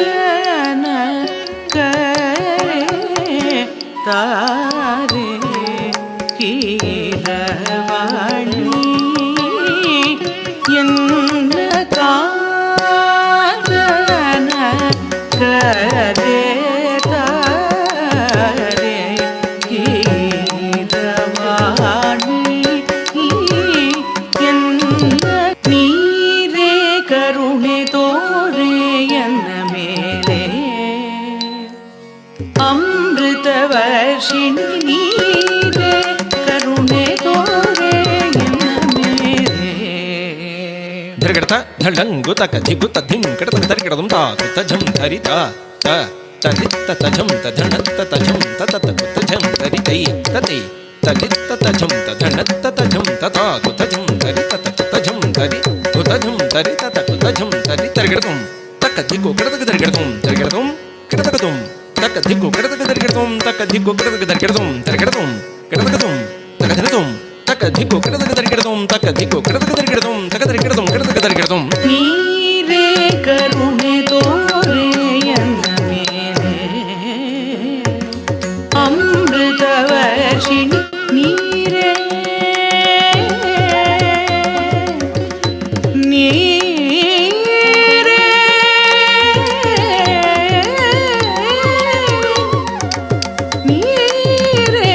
Speaker 4: ತಾರೆ ಕೀರವಾಣಿ ಎನ್ನ ಕಾಂತನ ಕರೆತಾರೆ ಕೀರವಾಣಿ ಎನ್ನ ನೀರೇ ಕರುಣೆ ತೋರೆ ಎನ್ನ ಮೇಲೆ ಅಮೃತವರ್ಷಿಣಿ ನೀರೇ ಕರುಣೆ ತೋರೆ ಎನ್ನ ಮೇಲೆ.
Speaker 10: ಧರಿಗಿಡತ ಧಳ್ಳಂಗು ತಕ ಧಿಗು ತದ್ಧಿಂ ಕಿಡತ ತರಿಗಿಡದುಂ ತಾ ತಜ್ಜಂ ಧರಿತ ತ ತದಿತ್ತ ತಜಂ ತಧಣತ್ತ ತಜಂ ತತತ ಕುತಜಂ ತರಿತೈ ತತೈ ತದಿತ್ತ ತಜಂ ತಧಣತ್ತ ತಜಂ ತತಾ ಕುತಜಂ ತರಿತ ತಜಂ ತರಿ ಕುತಜಂ ತರಿತ ಕುತಜಂ ತರಿ ತರಿಗಿಡದುಂ ತಕ ಧಿಗು ಕಿಡತ ತರಿಗಿಡದುಂ ತರಿಗಿಡದುಂ ಕಿಡತಕದುಂ ತಕ ಧಿಗು ಕಿಡತ ತರಿಗಿಡದುಂ ತಕ ಧಿಗು ಕಿಡತ ತರಿಗಿಡದುಂ ತರಿಗಿಡದುಂ ಕಿಡತಕದುಂ ತಕಧನದುಂ ತಕ ಧಿಗು ಕಿಡತ ತರಿಗಿಡದುಂ ತಕ ಧಿಗು ಕಿಡತ ತರಿಗಿಡದುಂ ತಕ ತರಿಗಿಡದುಂ ಕಿಡತ ತರಿಗಿಡದುಂ
Speaker 4: ನೀರೇ ಕರುಣೆ ತೋರೆ ಎನ್ನ ಮೇಲೆ ಅಮೃತವರ್ಷಿಣಿ ನೀರೇ ನೀರೇ ನೀರೇ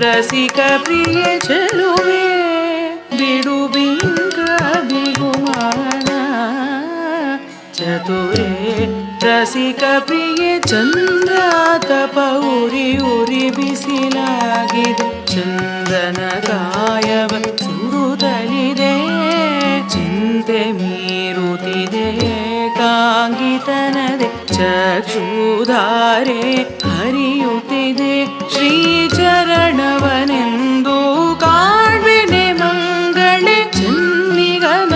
Speaker 4: ರಸಿಕ ಪ್ರಿಯ ಚೆಲುವೆ ಬಿಡು ಬಿಂಕ ಬಿಗುಮಾನ ಚತುರೇ ರಸಿಕ ಪ್ರಿಯ ಚಂದ್ರ ತಪ ಉರಿ ಉರಿ ಬಿಸಿಲಾಗಿದೆ ಚಂದನ ಕಾಯವ ಸುಡುತ್ತಲಿದೆ ಚಿಂತೆ ಮೀರುತ್ತಿದೆ ಕಾಂಗಿತನದೆ ಚಕ್ಷುಧಾರೆ ಹರಿಯುತ್ತಿದೆ ಶ್ರೀಚರಣವನೆಂದು ಕಾಣ್ಬೆನೆ ಮಂಗಳೆ ಚೆನ್ನಿಗನ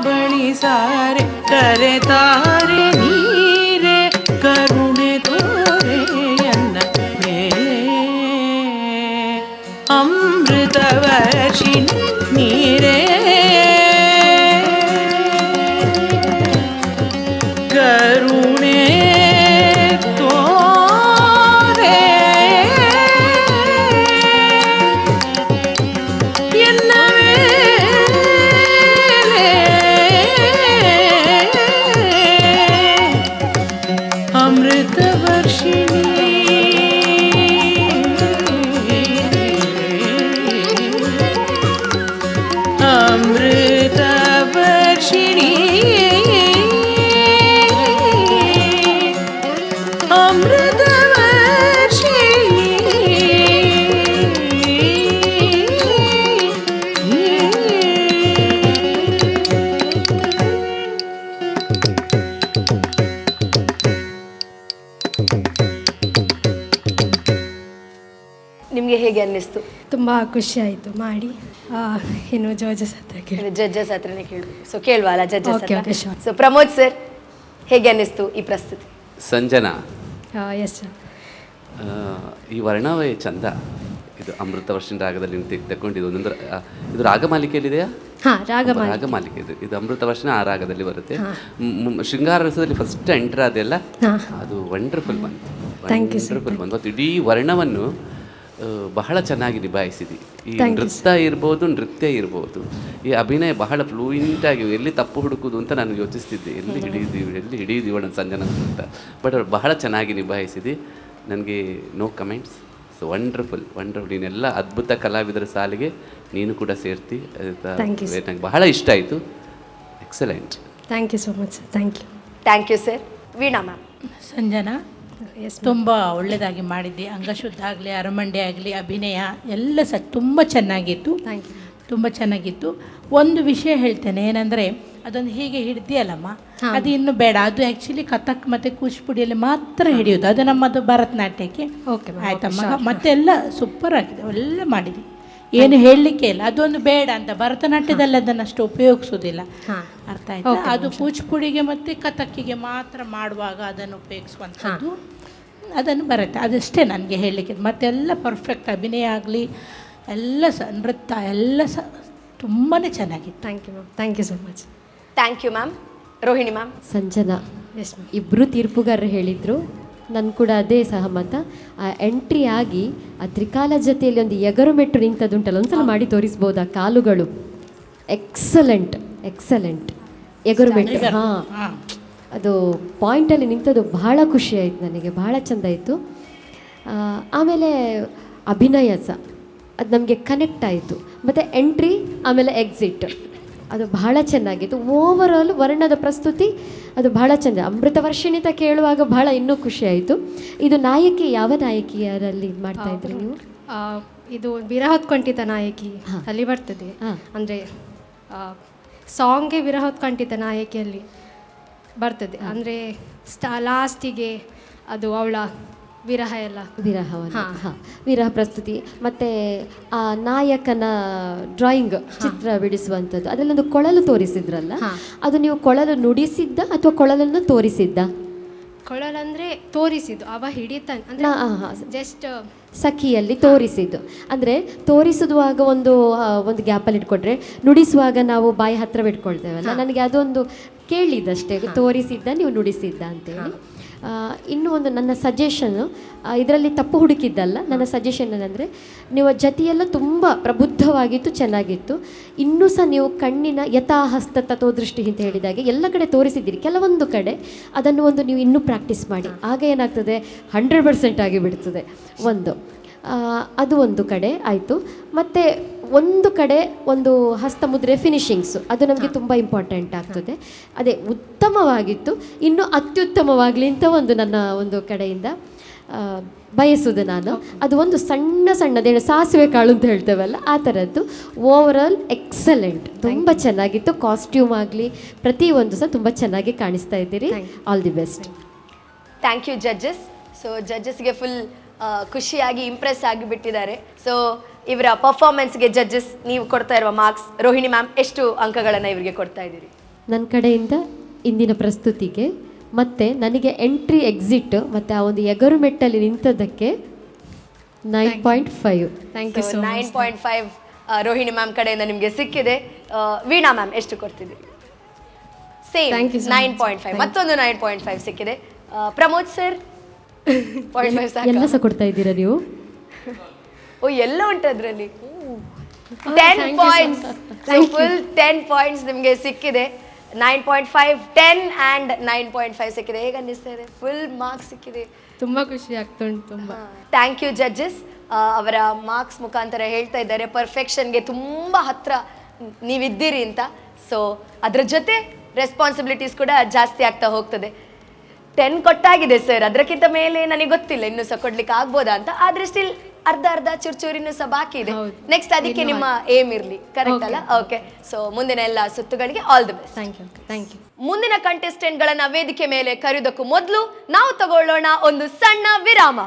Speaker 4: ಬಳಿಸಾರೆ ಕರೆತಾರೆ ನೀರೆ ಕರುಣೆ ತೋರೆ ಎನ್ನ ಮೇಲೆ ಅಮೃತ ವರ್ಷಿಣಿ ನೀರೇ ಕರುಣೆ ತೋರೆ ಎನ್ನ ಮೇಲೆ ಅಮೃತ ವರ್ಷಿಣಿ ಅಮೃತ ವರ್ಷಿಣಿ ಅಮೃತ ವರ್ಷಿಣಿ
Speaker 2: ನಿಮಗೆ ಹೇಗೆ ಅನ್ನಿಸ್ತು?
Speaker 9: ತುಂಬ ಖುಷಿ ಆಯಿತು ಮಾಡಿ. ಇನ್ನು ಜಡ್ಜಸ್ ಹತ್ರ ಕೇಳಿ.
Speaker 2: ಜಡ್ಜಸ್ ಹತ್ರನೇ ಕೇಳಬೇಕು. ಸೊ ಕೇಳುವ ಅಲ್ಲ ಜಡ್ಜಸ್
Speaker 9: Okay,
Speaker 2: ಹತ್ರ.
Speaker 9: sure.
Speaker 2: ಸೊ ಪ್ರಮೋದ್ ಸರ್, ಹೇಗೆ ಅನ್ನಿಸ್ತು ಈ ಪ್ರಸ್ತುತಿ?
Speaker 7: Sanjana,
Speaker 9: yes sir.
Speaker 7: ಈ ವರ್ಣವೇ ಚಂದ. ಇದು ಅಮೃತ ವರ್ಷಿಣಿ ರಾಗದಲ್ಲಿ ನೀವು ತಗೊಂಡಿದ್ದು ಒಂದೊಂದು ಇದು ರಾಗಮಾಲಿಕೆಯಲ್ಲಿದೆಯಾ?
Speaker 9: ಹಾಂ, ರಾಗಮಾಲಿಕೆ.
Speaker 7: ರಾಗಮಾಲಿಕೆ ಇದು ಅಮೃತ ವರ್ಷಿಣಿ ಆ ರಾಗದಲ್ಲಿ ಬರುತ್ತೆ. ಶೃಂಗಾರ ರಸದಲ್ಲಿ ಫಸ್ಟ್ ಎಂಟರ್ ಅದೆಲ್ಲ ಅದು ವಂಡರ್ಫುಲ್ ಬಂತು. ವಂಡರ್ಫುಲ್ ಬಂತು. ಮತ್ತು ಇಡೀ ವರ್ಣವನ್ನು ಬಹಳ ಚೆನ್ನಾಗಿ ನಿಭಾಯಿಸಿದಿ. ಈ ನೃತ್ಯ ಇರ್ಬೋದು, ಈ ಅಭಿನಯ ಬಹಳ ಫ್ಲೂಯೆಂಟಾಗಿ ಎಲ್ಲಿ ತಪ್ಪು ಹುಡುಕುದು ಅಂತ ನಾನು ಯೋಚಿಸ್ತಿದ್ದೆ, ಎಲ್ಲಿ ಹಿಡಿಯುದು ಇವಳ ಸಂಜನ ಅಂತ. ಬಟ್ ಅವ್ರು ಬಹಳ ಚೆನ್ನಾಗಿ ನಿಭಾಯಿಸಿದಿ. ನನಗೆ ನೋ ಕಮೆಂಟ್ಸ್. So wonderful. ನೀನೆಲ್ಲ ಅದ್ಭುತ ಕಲಾವಿದರ ಸಾಲಿಗೆ ನೀನು ಕೂಡ ಸೇರ್ತಿ. ನಂಗೆ ಬಹಳ ಇಷ್ಟ ಆಯಿತು. Excellent.
Speaker 9: Thank you so much sir.
Speaker 2: Thank you sir. Veena ma'am.
Speaker 8: Sanjana, ತುಂಬ ಒಳ್ಳೆಯದಾಗಿ ಮಾಡಿದ್ದೆ. ಅಂಗಶುದ್ಧ ಆಗಲಿ, ಅರಮಂಡೆ ಆಗಲಿ, ಅಭಿನಯ ಎಲ್ಲ ತುಂಬ ಚೆನ್ನಾಗಿತ್ತು.
Speaker 9: Thank you.
Speaker 8: ತುಂಬ ಚೆನ್ನಾಗಿತ್ತು. ಒಂದು ವಿಷಯ ಹೇಳ್ತೇನೆ, ಏನಂದರೆ ಅದೊಂದು ಹೀಗೆ ಹಿಡ್ದಿಯಲ್ಲಮ್ಮ, ಅದು ಇನ್ನು ಬೇಡ. ಅದು ಆ್ಯಕ್ಚುಲಿ ಕಥಕ್ ಮತ್ತು ಕೂಚಿಪುಡಿಯಲ್ಲಿ ಮಾತ್ರ ಹಿಡಿಯೋದು. ಅದು ನಮ್ಮದು ಭರತನಾಟ್ಯಕ್ಕೆ.
Speaker 9: ಓಕೆ
Speaker 8: ಆಯ್ತಮ್ಮ. ಮತ್ತೆಲ್ಲ ಸೂಪರ್ ಆಗಿದೆ, ಎಲ್ಲ ಮಾಡಿದ್ವಿ, ಏನು ಹೇಳಲಿಕ್ಕೆ ಇಲ್ಲ. ಅದೊಂದು ಬೇಡ ಅಂತ, ಭರತನಾಟ್ಯದಲ್ಲಿ ಅದನ್ನು ಅಷ್ಟು ಉಪಯೋಗಿಸೋದಿಲ್ಲ. ಅರ್ಥ ಆಯ್ತು. ಅದು ಕೂಚಿಪುಡಿಗೆ ಮತ್ತು ಕಥಕ್ಕಿಗೆ ಮಾತ್ರ ಮಾಡುವಾಗ ಅದನ್ನು ಉಪಯೋಗಿಸುವಂಥದ್ದು, ಅದನ್ನು ಬರುತ್ತೆ. ಅದಷ್ಟೇ ನನಗೆ ಹೇಳಲಿಕ್ಕೆ. ಮತ್ತೆಲ್ಲ ಪರ್ಫೆಕ್ಟ್. ಅಭಿನಯ ಆಗಲಿ ಎಲ್ಲ ನೃತ್ಯ ಎಲ್ಲ ತುಂಬಾ ಚೆನ್ನಾಗಿತ್ತು.
Speaker 9: Thank you ma'am. Thank you so much.
Speaker 2: Thank you ma'am. Rohini ma'am.
Speaker 6: Sanjana,
Speaker 9: yes ma'am.
Speaker 6: ಇಬ್ಬರು ತೀರ್ಪುಗಾರರು ಹೇಳಿದರು, ನನ್ನ ಕೂಡ ಅದೇ ಸಹಮತ. ಆ ಎಂಟ್ರಿ ಆಗಿ ಆ ತ್ರಿಕಾಲ ಜೊತೆಯಲ್ಲಿ ಒಂದು ಎಗರು ಮೆಟ್ಟು ನಿಂತದುಂಟಲ್ಲ, ಒಂದ್ಸಲ ಮಾಡಿ ತೋರಿಸ್ಬೋದಾ? ಕಾಲುಗಳು ಎಕ್ಸಲೆಂಟ್. ಎಗರು ಮೆಟ್ಟು, ಹಾಂ, ಅದು ಪಾಯಿಂಟಲ್ಲಿ ನಿಂತದ್ದು ಬಹಳ ಖುಷಿ ಆಯಿತು ನನಗೆ, ಬಹಳ ಚೆಂದ ಆಯಿತು. ಆಮೇಲೆ ಅಭಿನಯ ಸಹ ಅದು ನಮಗೆ ಕನೆಕ್ಟ್ ಆಯಿತು. ಮತ್ತು ಎಂಟ್ರಿ ಆಮೇಲೆ ಎಕ್ಸಿಟ್ ಅದು ಬಹಳ ಚೆನ್ನಾಗಿತ್ತು. ಓವರಾಲ್ ವರ್ಣದ ಪ್ರಸ್ತುತಿ ಅದು ಬಹಳ ಚೆಂದ. ಅಮೃತ ವರ್ಷಿಣಿತ ಕೇಳುವಾಗ ಬಹಳ ಇನ್ನೂ ಖುಷಿ ಆಯಿತು. ಇದು ನಾಯಕಿ ಯಾವ ನಾಯಕಿಯರಲ್ಲಿ ಇದು ಮಾಡ್ತಾ ಇದ್ರಿ ನೀವು?
Speaker 9: ಇದು ವಿರಹೋತ್ಕಂಠಿತ ನಾಯಕಿ ಅಲ್ಲಿ ಬರ್ತದೆ. ಅಂದರೆ ಸಾಂಗ್ಗೆ ವಿರಹೋತ್ಕಂಠಿತ ನಾಯಕಿಯಲ್ಲಿ ಬರ್ತದೆ. ಅಂದರೆ ಲಾಸ್ಟಿಗೆ ಅದು ಅವಳ
Speaker 6: ವಿರಹ ಪ್ರಸ್ತುತಿ. ಮತ್ತು ಆ ನಾಯಕನ ಡ್ರಾಯಿಂಗ್, ಚಿತ್ರ ಬಿಡಿಸುವಂಥದ್ದು, ಅದರಲ್ಲೊಂದು ಕೊಳಲು ತೋರಿಸಿದ್ರಲ್ಲ, ಅದು ನೀವು ಕೊಳಲು ನುಡಿಸಿದ್ದ ಅಥವಾ ಕೊಳಲನ್ನು ತೋರಿಸಿದ್ದ?
Speaker 9: ಕೊಳಲಂದರೆ ತೋರಿಸಿದ್ದು, ಅವ ಹಿಡಿತಾನೆ ಅಂದರೆ ಜಸ್ಟ್
Speaker 6: ಸಖಿಯಲ್ಲಿ ತೋರಿಸಿದ್ದು. ಅಂದರೆ ತೋರಿಸುವಾಗ ಒಂದು ಗ್ಯಾಪಲ್ಲಿ ಇಟ್ಕೊಂಡ್ರೆ, ನುಡಿಸುವಾಗ ನಾವು ಬಾಯಿ ಹತ್ರ ಇಟ್ಕೊಳ್ತೇವಲ್ಲ, ನನಗೆ ಅದೊಂದು ಕೇಳಿದ್ದಷ್ಟೇ, ತೋರಿಸಿದ್ದ ನೀವು ನುಡಿಸಿದ್ದ ಅಂತೇಳಿ. ಇನ್ನೂ ಒಂದು ನನ್ನ ಸಜೆಷನ್ನು, ಇದರಲ್ಲಿ ತಪ್ಪು ಹುಡುಕಿದ್ದಲ್ಲ, ನನ್ನ ಸಜೆಷನ್ ಏನಂದರೆ, ನೀವು ಜತಿಯೆಲ್ಲ ತುಂಬ ಪ್ರಬುದ್ಧವಾಗಿತ್ತು, ಚೆನ್ನಾಗಿತ್ತು. ಇನ್ನೂ ಸಹ ನೀವು ಕಣ್ಣಿನ ಯಥಾಹಸ್ತ ತತ್ವದೃಷ್ಟಿ ಅಂತ ಹೇಳಿದಾಗೆ ಎಲ್ಲ ಕಡೆ ತೋರಿಸಿದ್ದೀರಿ, ಕೆಲವೊಂದು ಕಡೆ ಅದನ್ನು ಒಂದು ನೀವು ಇನ್ನೂ ಪ್ರಾಕ್ಟೀಸ್ ಮಾಡಿ, ಆಗ ಏನಾಗ್ತದೆ 100% ಆಗಿ ಬಿಡ್ತದೆ. ಒಂದು ಅದು ಒಂದು ಕಡೆ ಆಯಿತು. ಮತ್ತು ಒಂದು ಕಡೆ ಒಂದು ಹಸ್ತಮುದ್ರೆ ಫಿನಿಶಿಂಗ್ಸು ಅದು ನಮಗೆ ತುಂಬ ಇಂಪಾರ್ಟೆಂಟ್ ಆಗ್ತದೆ. ಅದೇ ಉತ್ತಮವಾಗಿತ್ತು, ಇನ್ನೂ ಅತ್ಯುತ್ತಮವಾಗಲಿ ಅಂತ ಒಂದು ನನ್ನ ಒಂದು ಕಡೆಯಿಂದ ಬಯಸುವುದು ನಾನು. ಅದು ಒಂದು ಸಣ್ಣದೇನು ಸಾಸಿವೆ ಕಾಳು ಅಂತ ಹೇಳ್ತೇವಲ್ಲ ಆ ಥರದ್ದು. ಓವರಾಲ್ ಎಕ್ಸಲೆಂಟ್, ತುಂಬ ಚೆನ್ನಾಗಿತ್ತು. ಕಾಸ್ಟ್ಯೂಮ್ ಆಗಲಿ ಪ್ರತಿಯೊಂದು ಸಹ ತುಂಬ ಚೆನ್ನಾಗಿ ಕಾಣಿಸ್ತಾ ಇದ್ದೀರಿ. All the best.
Speaker 2: Thank you judges. So ಜಡ್ಜಸ್ಗೆ ಫುಲ್ ಖುಷಿಯಾಗಿ ಇಂಪ್ರೆಸ್ ಆಗಿಬಿಟ್ಟಿದ್ದಾರೆ. ಸೊ ಇವರ ಪರ್ಫಾರ್ಮೆನ್ಸ್ಗೆ ಜಡ್ಜಸ್ ನೀವು ಕೊಡ್ತಾ ಇರುವ ಮಾರ್ಕ್ಸ್, ರೋಹಿಣಿ ಮ್ಯಾಮ್ ಎಷ್ಟು ಅಂಕಗಳನ್ನು ಇವರಿಗೆ ಕೊಡ್ತಾ ಇದ್ದೀರಿ?
Speaker 6: ನನ್ನ ಕಡೆಯಿಂದ ಇಂದಿನ ಪ್ರಸ್ತುತಿಗೆ ಮತ್ತು ನನಗೆ ಎಂಟ್ರಿ ಎಕ್ಸಿಟ್ ಮತ್ತು ಆ ಒಂದು ಎಗರು ಮೆಟ್ಟಲ್ಲಿ ನಿಂತದ್ದಕ್ಕೆ 9.5.
Speaker 9: Thank you so much.
Speaker 2: 9.5 Rohini ma'am ಕಡೆಯಿಂದ ನಿಮಗೆ ಸಿಕ್ಕಿದೆ. ವೀಣಾ ಮ್ಯಾಮ್ ಎಷ್ಟು ಕೊಡ್ತಿದ್ದೀರಿ? ಸೇಮ್ 9.5. ಮತ್ತೊಂದು 9.5 ಸಿಕ್ಕಿದೆ. ಪ್ರಮೋದ್ ಸರ್ 0.5
Speaker 6: ಎಲ್ಲ ಸಹ ಕೊಡ್ತಾ ಇದ್ದೀರಾ ನೀವು?
Speaker 2: ಓ, ಎಲ್ಲ ಉಂಟು ಅದರಲ್ಲಿ. 10 ಪಾಯಿಂಟ್ಸ್, ಫುಲ್ 10 ಪಾಯಿಂಟ್ಸ್ ನಿಮಗೆ ಸಿಕ್ಕಿದೆ. 9.5, 10 ಆ್ಯಂಡ್ 9.5 ಸಿಕ್ಕಿದೆ. ಹೇಗೆ ಅನ್ನಿಸ್ತಾ ಇದೆ? ಫುಲ್ ಮಾರ್ಕ್ಸ್ ಸಿಕ್ಕಿದೆ.
Speaker 9: ತುಂಬ ಖುಷಿ ಆಗ್ತುಂಟು. ತುಂಬ
Speaker 2: ಥ್ಯಾಂಕ್ ಯು ಜಡ್ಜಸ್. ಅವರ ಮಾರ್ಕ್ಸ್ ಮುಖಾಂತರ ಹೇಳ್ತಾ ಇದ್ದಾರೆ ಪರ್ಫೆಕ್ಷನ್ಗೆ ತುಂಬ ಹತ್ರ ನೀವಿದ್ದೀರಿ ಅಂತ. ಸೊ ಅದರ ಜೊತೆ ರೆಸ್ಪಾನ್ಸಿಬಿಲಿಟೀಸ್ ಕೂಡ ಜಾಸ್ತಿ ಆಗ್ತಾ ಹೋಗ್ತದೆ. 10 ಕೊಟ್ಟಾಗಿದೆ ಸರ್, ಅದಕ್ಕಿಂತ ಮೇಲೆ ನನಗೆ ಗೊತ್ತಿಲ್ಲ ಇನ್ನೂ ಸಹ ಕೊಡ್ಲಿಕ್ಕೆ ಆಗ್ಬೋದಾ ಅಂತ. ಆದರೆ ಸ್ಟಿಲ್ ಅರ್ಧ ಚೂರಿನೂ ಸಹ ಬಾಕಿ ಇದೆ. ನೆಕ್ಸ್ಟ್ ಅದಕ್ಕೆ ನಿಮ್ಮ ಏಮ್ ಇರಲಿ, ಕರೆಕ್ಟ್ ಅಲ್ಲ? ಓಕೆ. ಸೊ ಮುಂದಿನ ಎಲ್ಲ ಸುತ್ತುಗಳಿಗೆ all the best.
Speaker 9: Thank you.
Speaker 2: ಮುಂದಿನ ಕಂಟೆಸ್ಟೆಂಟ್ಗಳನ್ನ ವೇದಿಕೆ ಮೇಲೆ ಕರೆಯೋದಕ್ಕೂ ಮೊದಲು ನಾವು ತಗೊಳ್ಳೋಣ ಒಂದು ಸಣ್ಣ ವಿರಾಮ.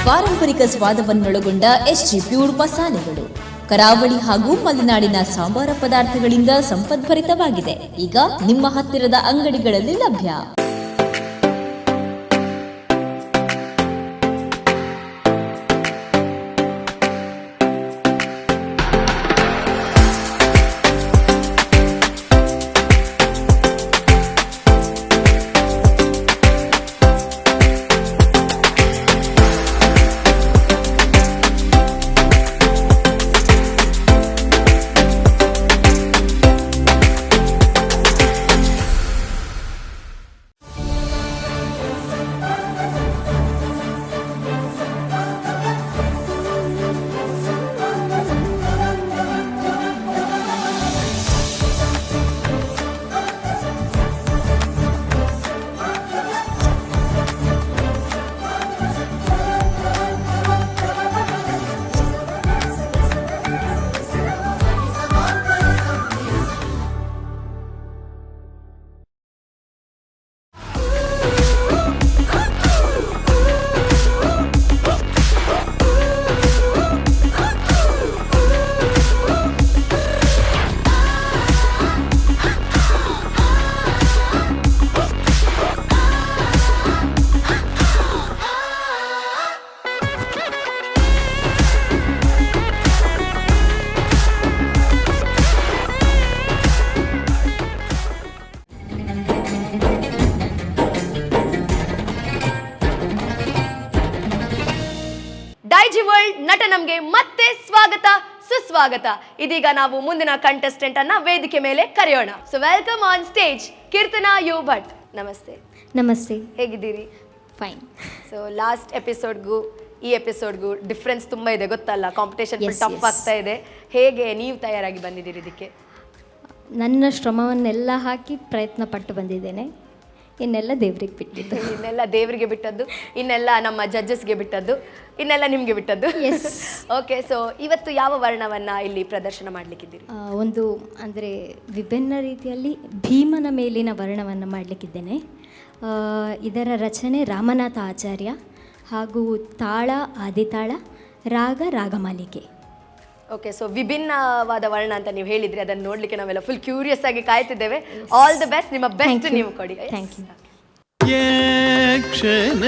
Speaker 11: ಪಾರಂಪರಿಕ ಸ್ವಾದವನ್ನೊಳಗೊಂಡ ಎಸ್ಜಿ ಪ್ಯೂರ್ ಮಸಾಲೆಗಳು ಕರಾವಳಿ ಹಾಗೂ ಮಲೆನಾಡಿನ ಸಾಂಬಾರ ಪದಾರ್ಥಗಳಿಂದ ಸಂಪದ್ಭರಿತವಾಗಿದೆ. ಈಗ ನಿಮ್ಮ ಹತ್ತಿರದ ಅಂಗಡಿಗಳಲ್ಲಿ ಲಭ್ಯ.
Speaker 2: ಡೈಜಿ ವರ್ಲ್ಡ್ ನಟ ನಮ್ಗೆ ಮತ್ತೆ ಸ್ವಾಗತ ಸುಸ್ವಾಗತ. ಇದೀಗ ನಾವು ಮುಂದಿನ ಕಂಟೆಸ್ಟೆಂಟ್ ಅನ್ನ ವೇದಿಕೆ ಮೇಲೆ ಕರೆಯೋಣ. So welcome on stage Keerthana U Bhat. ನಮಸ್ತೆ.
Speaker 3: ನಮಸ್ತೆ.
Speaker 2: ಹೇಗಿದ್ದೀರಿ?
Speaker 3: ಫೈನ್.
Speaker 2: ಸೊ ಲಾಸ್ಟ್ ಎಪಿಸೋಡ್ಗೂ ಈ ಎಪಿಸೋಡ್ಗೂ ಡಿಫ್ರೆನ್ಸ್ ತುಂಬ ಇದೆ ಗೊತ್ತಲ್ಲ, ಕಾಂಪಿಟೇಷನ್ ಟಫ್ ಆಗ್ತಾ ಇದೆ. ಹೇಗೆ ನೀವು ತಯಾರಾಗಿ ಬಂದಿದ್ದೀರಿ ಇದಕ್ಕೆ?
Speaker 3: ನನ್ನ ಶ್ರಮವನ್ನೆಲ್ಲ ಹಾಕಿ ಪ್ರಯತ್ನ ಪಟ್ಟು ಬಂದಿದ್ದೇನೆ. ಇನ್ನೆಲ್ಲ ದೇವ್ರಿಗೆ ಬಿಟ್ಟಿದ್ದು.
Speaker 2: ಇನ್ನೆಲ್ಲ ದೇವರಿಗೆ ಬಿಟ್ಟದ್ದು, ಇನ್ನೆಲ್ಲ ನಮ್ಮ ಜಡ್ಜಸ್ಗೆ ಬಿಟ್ಟದ್ದು, ಇನ್ನೆಲ್ಲ ನಿಮಗೆ ಬಿಟ್ಟದ್ದು. ಓಕೆ, ಸೊ ಇವತ್ತು ಯಾವ ವರ್ಣವನ್ನು ಇಲ್ಲಿ ಪ್ರದರ್ಶನ ಮಾಡಲಿಕ್ಕಿದ್ದೀರಿ?
Speaker 3: ಒಂದು ಅಂದರೆ ವಿಭಿನ್ನ ರೀತಿಯಲ್ಲಿ ಭೀಮನ ಮೇಲಿನ ವರ್ಣವನ್ನು ಮಾಡಲಿಕ್ಕಿದ್ದೇನೆ. ಇದರ ರಚನೆ ರಾಮನಾಥ ಆಚಾರ್ಯ ಹಾಗೂ ತಾಳ ಆದಿತಾಳ, ರಾಗ ರಾಗಮಾಲಿಕೆ.
Speaker 2: ಓಕೆ, ಸೊ ವಿಭಿನ್ನವಾದ ವರ್ಣ ಅಂತ ನೀವು ಹೇಳಿದ್ರಿ, ಅದನ್ನು ನೋಡಲಿಕ್ಕೆ ನಾವೆಲ್ಲ ಫುಲ್ ಕ್ಯೂರಿಯಸ್ ಆಗಿ ಕಾಯ್ತಿದ್ದೇವೆ. ಆಲ್ ದಿ ಬೆಸ್ಟ್, ನಿಮ್ಮ ಬೆಸ್ಟ್ ನೀವು ಕೊಡಿ.
Speaker 3: Thank you.
Speaker 12: ಯಕ್ಷನ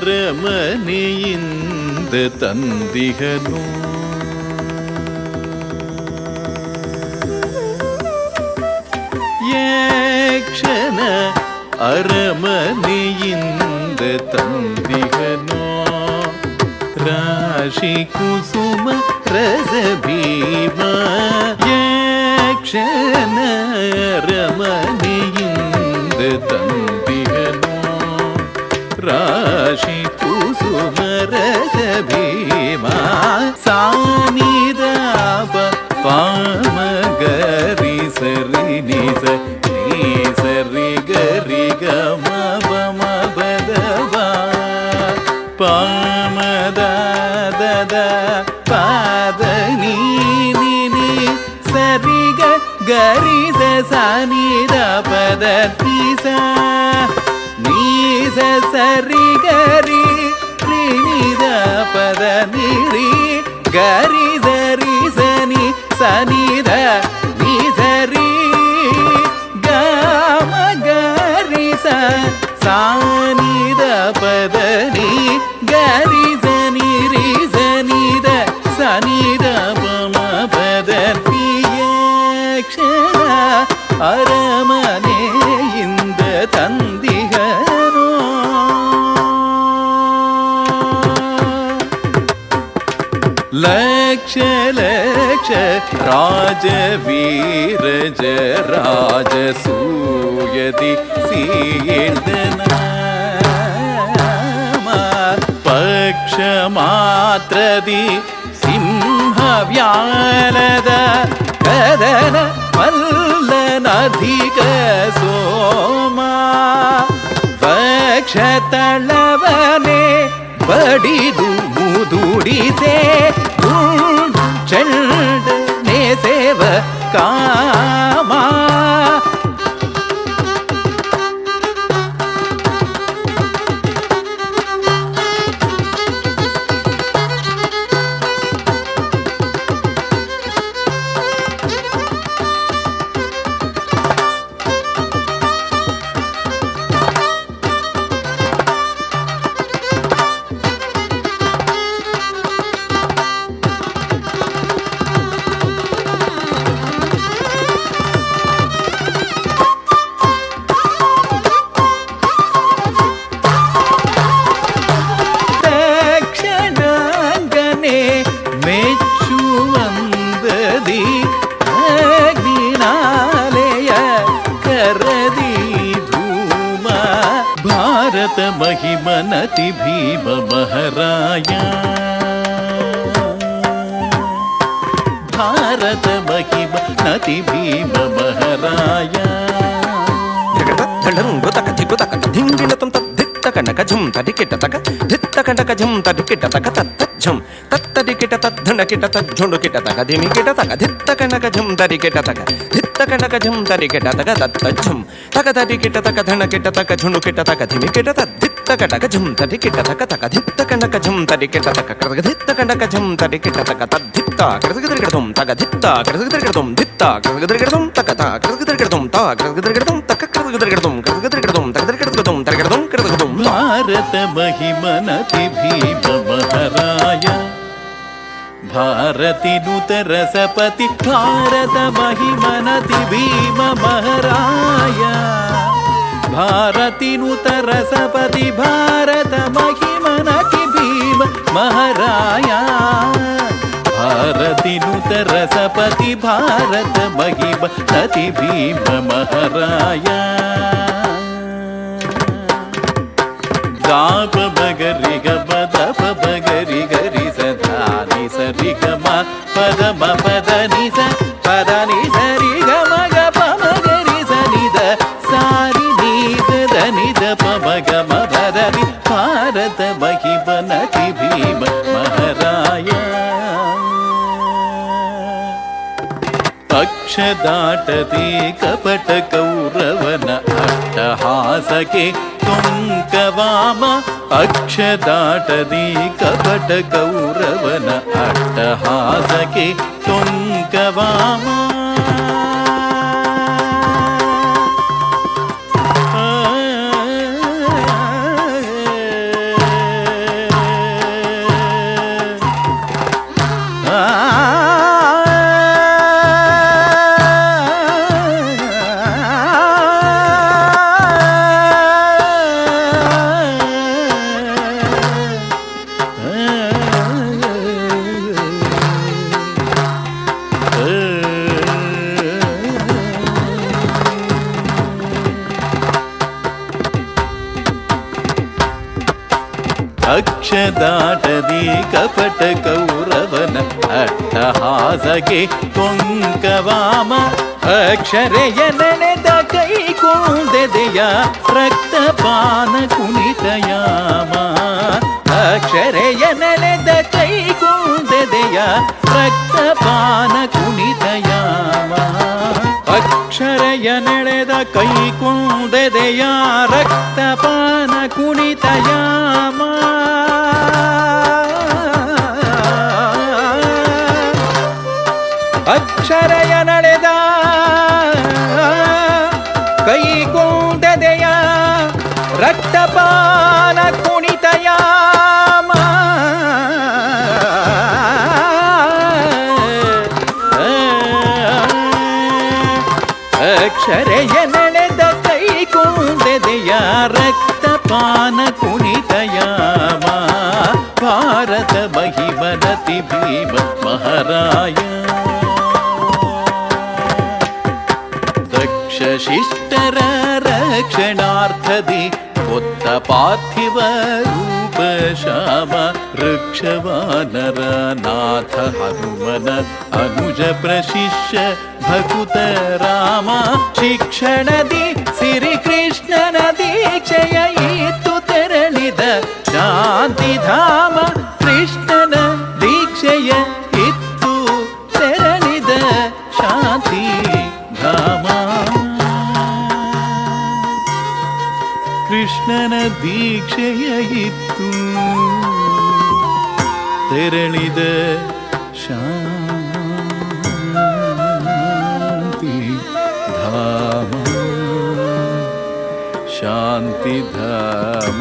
Speaker 12: ರಮನೆಯಿಂದ ತಂದಿಹನು ಯಕ್ಷನ ಅರಮನೆಯಿಂದ ತಂದಿಹನು ರಾಶಿ ಕುಸುಮ ರಸ ಭೀಮ ಯಕ್ಷನ ರಮನೆಯಿಂದ ತಂದಿಹನು ರಾಶಿ ಕುಸುಮ ರಸ ಭೀಮ ಸಾನಿದಾಪ ಪಾಮ ಗರಿ ಸರಿ ನಿಸ ನೀ ಸರಿ ಗರಿ ಗಮ ಬಮ ಬದವ ಪಾಮದ ದದ ಪಾದ ನೀ ನಿ ಸರಿ ಗರಿ ಸನಿ ದ ಪದ ನೀಸ ನೀಸ ಸರಿ ಗರಿ ನಿ ದ ಪದ ನೀರಿ ಗರಿ ಸರಿ ಸನಿ ಸನಿ ದ ನೀ ಸರಿ ಗಮ ಗರಿ ಸಾನಿ ದ ಪದ ನೀ ಗರಿ ಸನಿ ರಿ ಸನಿ ದ ಸನಿ ದ ಪಮ ಪದ ಯಕ್ಷನ ಅರಮನೆಯಿಂದ ತಂದಿಹನು ಲಕ್ಷ ಲಕ್ಷ ರಾಜವೀರಜ ರಾಜಸೂಯದಿ ಸೀಳ್ದನ ಪಕ್ಷ ಮಾತ್ರದಿ ಸಿಂಹ ವ್ಯಾಲದ ಕದನ ಮಲ್ಲನಧಿಕ ಸೋಮ ವಕ್ಷ ತಳವನೆ ಬಡಿದು ಮುದುಡಿಸೆ ಚಂಡ ನೇ ಸೇವ ಕಾಮ महिमनति भीम महराय भारत महिमनति भीम महराय
Speaker 10: ಕನಕ ಝುಂ ತಡಿಕಿಟ ತಕ ಧಿತ್ತ ಕನಕ ಝುಂ ತಡಿಕಿಟ ತಕ ತತ್ತ ಝುಂ ತತ್ತಡಿಕಿಟ ತದ್ಧಣ ಕಿಟ ತಜ್ಜುಂಡು ಕಿಟ ತಕ ಧಿಮಿ ಕಿಟ ತಕ ಧಿತ್ತ ಕನಕ ಝುಂ ತಡಿಕಿಟ ತಕ ಧಿತ್ತ ಕನಕ ಝುಂ ತಡಿಕಿಟ ತಕ ತತ್ತ ಝುಂ ತಕ ತಡಿಕಿಟ ತಕ ಧಣ ಕಿಟ ತಕ ಝುಂಡು ಕಿಟ ತಕ ಧಿಮಿ ಕಿಟ ತದ್ದಿತ್ತ ಕನಕ ಝುಂ ತಡಿಕಿಟ ತಕ ತಕ ಧಿತ್ತ ಕನಕ ಝುಂ ತಡಿಕಿಟ ತಕ ಕರಗ ಧಿತ್ತ ಕನಕ ಝುಂ ತಡಿಕಿಟ ತಕ ತದ್ದಿತ್ತ ಕರಗದರಿಗಡದುಂ ತಕ ಧಿತ್ತ ಕರಗದರಿಗಡದುಂ ಧಿತ್ತ ಕರಗದರಿಗಡದುಂ ತಕ ತ ಕರಗದರಿಗಡದುಂ ತ ಕರಗದರಿಗಡದುಂ ತಕ ಕರಗದರಿಗಡದುಂ ಕರಗದರಿಗಡದುಂ ತಕದರಿಗಡದುಂ ತರಗಡದುಂ ಕರಗದದುಂ
Speaker 12: भारत महिमनति भीम महराय भारती नुतर सपति भारत महिमनति भीम महराय भारती नुतर सपति भारत महिमनति भीम महराय भारती नुतर सपति भारत महिमनति भीम महराय ದಾಪ ಬಗರಿ ಗ ಬದ ಬಗ ಪದ ಮ ಪದ ನಿ ಸ ಪದ ನಿ ಸರಿ ಗ ಮ ಗ ಪ ಮ ಗ ರಿ ಸ ನಿ ದ ಸಾರಿ ನಿ ದ ನಿ ದ ಪ ಮ ಗ ಮ ಪದ ನಿ ಭಾರತ ಮಹಿಮನತಿ ಭೀಮ ಮಹಾರಾಯ ಪಕ್ಷ ದಾಟದಿ ಕಪಟ ಕೌರವನ ಅಟ್ಟಹಾಸಕ್ಕೆ ತುಂಕವಾಮ ಅಕ್ಷ ದಾಟದಿ ಕಪಟ ಕೌರವನ ಅಟ್ಟಹಾಸಕ್ಕೆ ತುಂಕವಾಮ ಅಕ್ಷ ದಾಟದಿ ಕಪಟ ಕೌರವನ ಅಟ್ಟಹಾಸಗೆ ಕೊಂಕವಾಮ ಅಕ್ಷರೆಯ ನೆನೆದ ಕೈ ಕೊಂದೆದೆಯ ರಕ್ತಪಾನ ಕುಣಿತಯಾಮ ಅಕ್ಷರೆಯ ನೆನೆದ ಕೈ ಕೊಂದೆದೆಯ ರಕ್ತಪಾನ ಕುಣಿತಯಾಮ ಅಕ್ಷರೆಯ ನೆಳೆದ ಕೈ ಕೊಂದೆದೆಯ ರಕ್ತಪಾನ ಕುಣಿತಯಾಮ ಅಕ್ಷರಯ ನಡೆದ ಕೈ ಕೊಂದೆದೆಯ ರಕ್ತಪಾನ ಕುಣಿತಯಾಮ ಅಕ್ಷರೆಯ ನಡೆದ ಕೈ ಕೊಂದೆದೆಯ ರಕ್ತಪಾನ ಕುಣಿತಯಾಮ ಭಾರತ ಮಹಿಮನತಿ ಭೀಮ ಮಹಾರಾಯ ದಕ್ಷ ಶಿಷ್ಟರ ರಕ್ಷಣಾರ್ಥದಿ ಹೊತ್ತ ಪಾರ್ಥಿವ ರೂಪ ಶ್ಯಾಮ ವೃಕ್ಷವಾನರ ನಾಥ ಹನುಮನ ಅನುಜ ಪ್ರಶಿಷ್ಯ ಭಕುತ ರಾಮ ಶಿಕ್ಷಣದಿ ಶ್ರೀಕೃಷ್ಣನ ದೀಕ್ಷೆಯ ಇತ್ತು ತೆರಳಿದ ಶಾಂತಿಧಾಮ ಕೃಷ್ಣನ ದೀಕ್ಷೆಯ ಇತ್ತು ತೆರಳಿದ ಶಾಂತಿ ಧಾಮ ಕೃಷ್ಣನ ದೀಕ್ಷೆಯ ಇತ್ತು ತೆರಳಿದ ಶಾಂತಿ ಧಾಮ ಶಾಂತಿ ಧಾಮ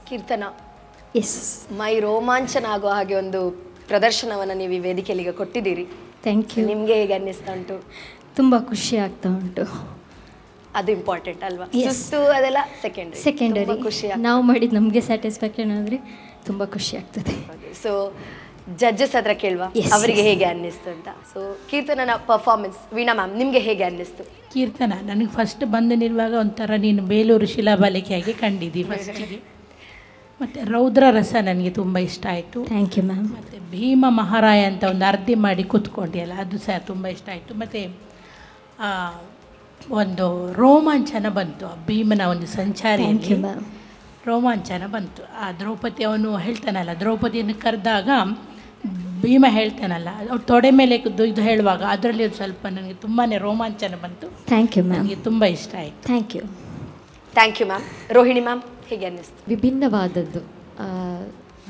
Speaker 2: ಕೀರ್ತನ,
Speaker 3: ಎಸ್,
Speaker 2: ಮೈ ರೋಮಾಂಚನ ಆಗೋ ಹಾಗೆ ಒಂದು ಪ್ರದರ್ಶನವನ್ನು ನೀವು ಈ ವೇದಿಕೆಯಲ್ಲಿ ಈಗ ಕೊಟ್ಟಿದ್ದೀರಿ.
Speaker 3: Thank you.
Speaker 2: ನಿಮಗೆ ಹೇಗೆ ಅನ್ನಿಸ್ತಾ ಉಂಟು?
Speaker 3: ತುಂಬ ಖುಷಿ ಆಗ್ತಾ ಉಂಟು.
Speaker 2: ಅದು ಇಂಪಾರ್ಟೆಂಟ್ ಅಲ್ವಾ? ಸುತ್ತು ಅದೆಲ್ಲ
Speaker 3: ಸೆಕೆಂಡರಿ.
Speaker 2: ಖುಷಿ
Speaker 3: ನಾವು ಮಾಡಿದ್ದು ನಮಗೆ ಸ್ಯಾಟಿಸ್ಫ್ಯಾಕ್ಷನ್ ಆದರೆ ತುಂಬ ಖುಷಿ ಆಗ್ತದೆ.
Speaker 2: ಸೊ ಜಡ್ಜಸ್ ಹತ್ರ ಕೇಳುವ, ಅವರಿಗೆ ಹೇಗೆ ಅನ್ನಿಸ್ತು ಅಂತ. ಸೊ ಕೀರ್ತನನ ಪರ್ಫಾರ್ಮೆನ್ಸ್, ವೀಣಾ ಮ್ಯಾಮ್ ನಿಮಗೆ ಹೇಗೆ ಅನ್ನಿಸ್ತು?
Speaker 8: ಕೀರ್ತನ, ನನಗೆ ಫಸ್ಟ್ ಬಂದು ನಿಲ್ಲುವಾಗ ಒಂಥರ ನೀನು ಬೇಲೂರು ಶಿಲಾಬಾಲಿಕೆಯಾಗಿ ಕಂಡಿದ್ದಿ ಫಸ್ಟಿಗೆ. ಮತ್ತು ರೌದ್ರ ರಸ ನನಗೆ ತುಂಬ ಇಷ್ಟ ಆಯಿತು.
Speaker 3: Thank you ma'am.
Speaker 8: ಮತ್ತು ಭೀಮ ಮಹಾರಾಯ ಅಂತ ಒಂದು ಅರ್ಧಿ ಮಾಡಿ ಕೂತ್ಕೊಂಡಿಯಲ್ಲ, ಅದು ಸಹ ತುಂಬ ಇಷ್ಟ ಆಯಿತು. ಮತ್ತು ಒಂದು ರೋಮಾಂಚನ ಬಂತು, ಆ ಭೀಮನ ಒಂದು ಸಂಚಾರಿಯಲ್ಲಿ ರೋಮಾಂಚನ ಬಂತು. ಆ ದ್ರೌಪದಿ ಅವನು ಹೇಳ್ತಾನಲ್ಲ, ದ್ರೌಪದಿಯನ್ನು ಕರೆದಾಗ ಭೀಮ ಹೇಳ್ತಾನಲ್ಲ, ಅವ್ರು ತೊಡೆ ಮೇಲೆ ಇದು ಹೇಳುವಾಗ ಅದರಲ್ಲಿ ಸ್ವಲ್ಪ ನನಗೆ ತುಂಬಾ ರೋಮಾಂಚನ ಬಂತು.
Speaker 3: Thank you ma'am.
Speaker 8: ನನಗೆ ತುಂಬ ಇಷ್ಟ ಆಯಿತು.
Speaker 3: Thank you.
Speaker 2: Thank you ma'am. Rohini ma'am ಹೇಗೆ ಅನ್ನಿಸ್ತು?
Speaker 6: ವಿಭಿನ್ನವಾದದ್ದು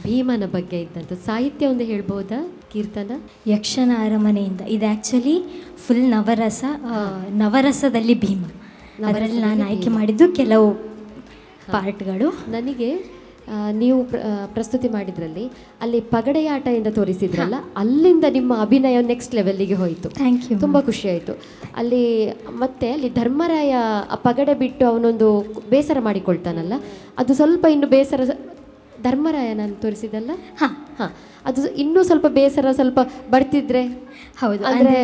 Speaker 6: ಭೀಮನ ಬಗ್ಗೆ ಇದ್ದಂಥ ಸಾಹಿತ್ಯ ಒಂದು ಹೇಳ್ಬೋದಾ ಕೀರ್ತನ?
Speaker 3: ಯಕ್ಷನ ಅರಮನೆಯಿಂದ ಇದು ಆ್ಯಕ್ಚುಲಿ ಫುಲ್ ನವರಸ, ನವರಸದಲ್ಲಿ ಭೀಮ. ಅದರಲ್ಲಿ ನಾನು ಆಯ್ಕೆ ಮಾಡಿದ್ದು ಕೆಲವು ಪಾರ್ಟ್ಗಳು.
Speaker 6: ನನಗೆ ನೀವು ಪ್ರಸ್ತುತಿ ಮಾಡಿದ್ರಲ್ಲಿ ಅಲ್ಲಿ ಪಗಡೆಯಾಟ ಎಂದು ತೋರಿಸಿದ್ರಲ್ಲ, ಅಲ್ಲಿಂದ ನಿಮ್ಮ ಅಭಿನಯ ನೆಕ್ಸ್ಟ್ ಲೆವೆಲ್ಲಿಗೆ ಹೋಯಿತು.
Speaker 3: Thank you.
Speaker 6: ತುಂಬ ಖುಷಿಯಾಯಿತು. ಅಲ್ಲಿ ಮತ್ತೆ ಅಲ್ಲಿ ಧರ್ಮರಾಯ ಆ ಪಗಡೆ ಬಿಟ್ಟು ಅವನೊಂದು ಬೇಸರ ಮಾಡಿಕೊಳ್ತಾನಲ್ಲ, ಅದು ಸ್ವಲ್ಪ ಇನ್ನು ಬೇಸರ ಧರ್ಮರಾಯ ನಾನು ತೋರಿಸಿದಲ್ಲ. ಹಾಂ, ಅದು ಇನ್ನೂ ಸ್ವಲ್ಪ ಬೇಸರ ಸ್ವಲ್ಪ ಬರ್ತಿದ್ರೆ
Speaker 3: ಹೌದು,
Speaker 6: ಅಂದರೆ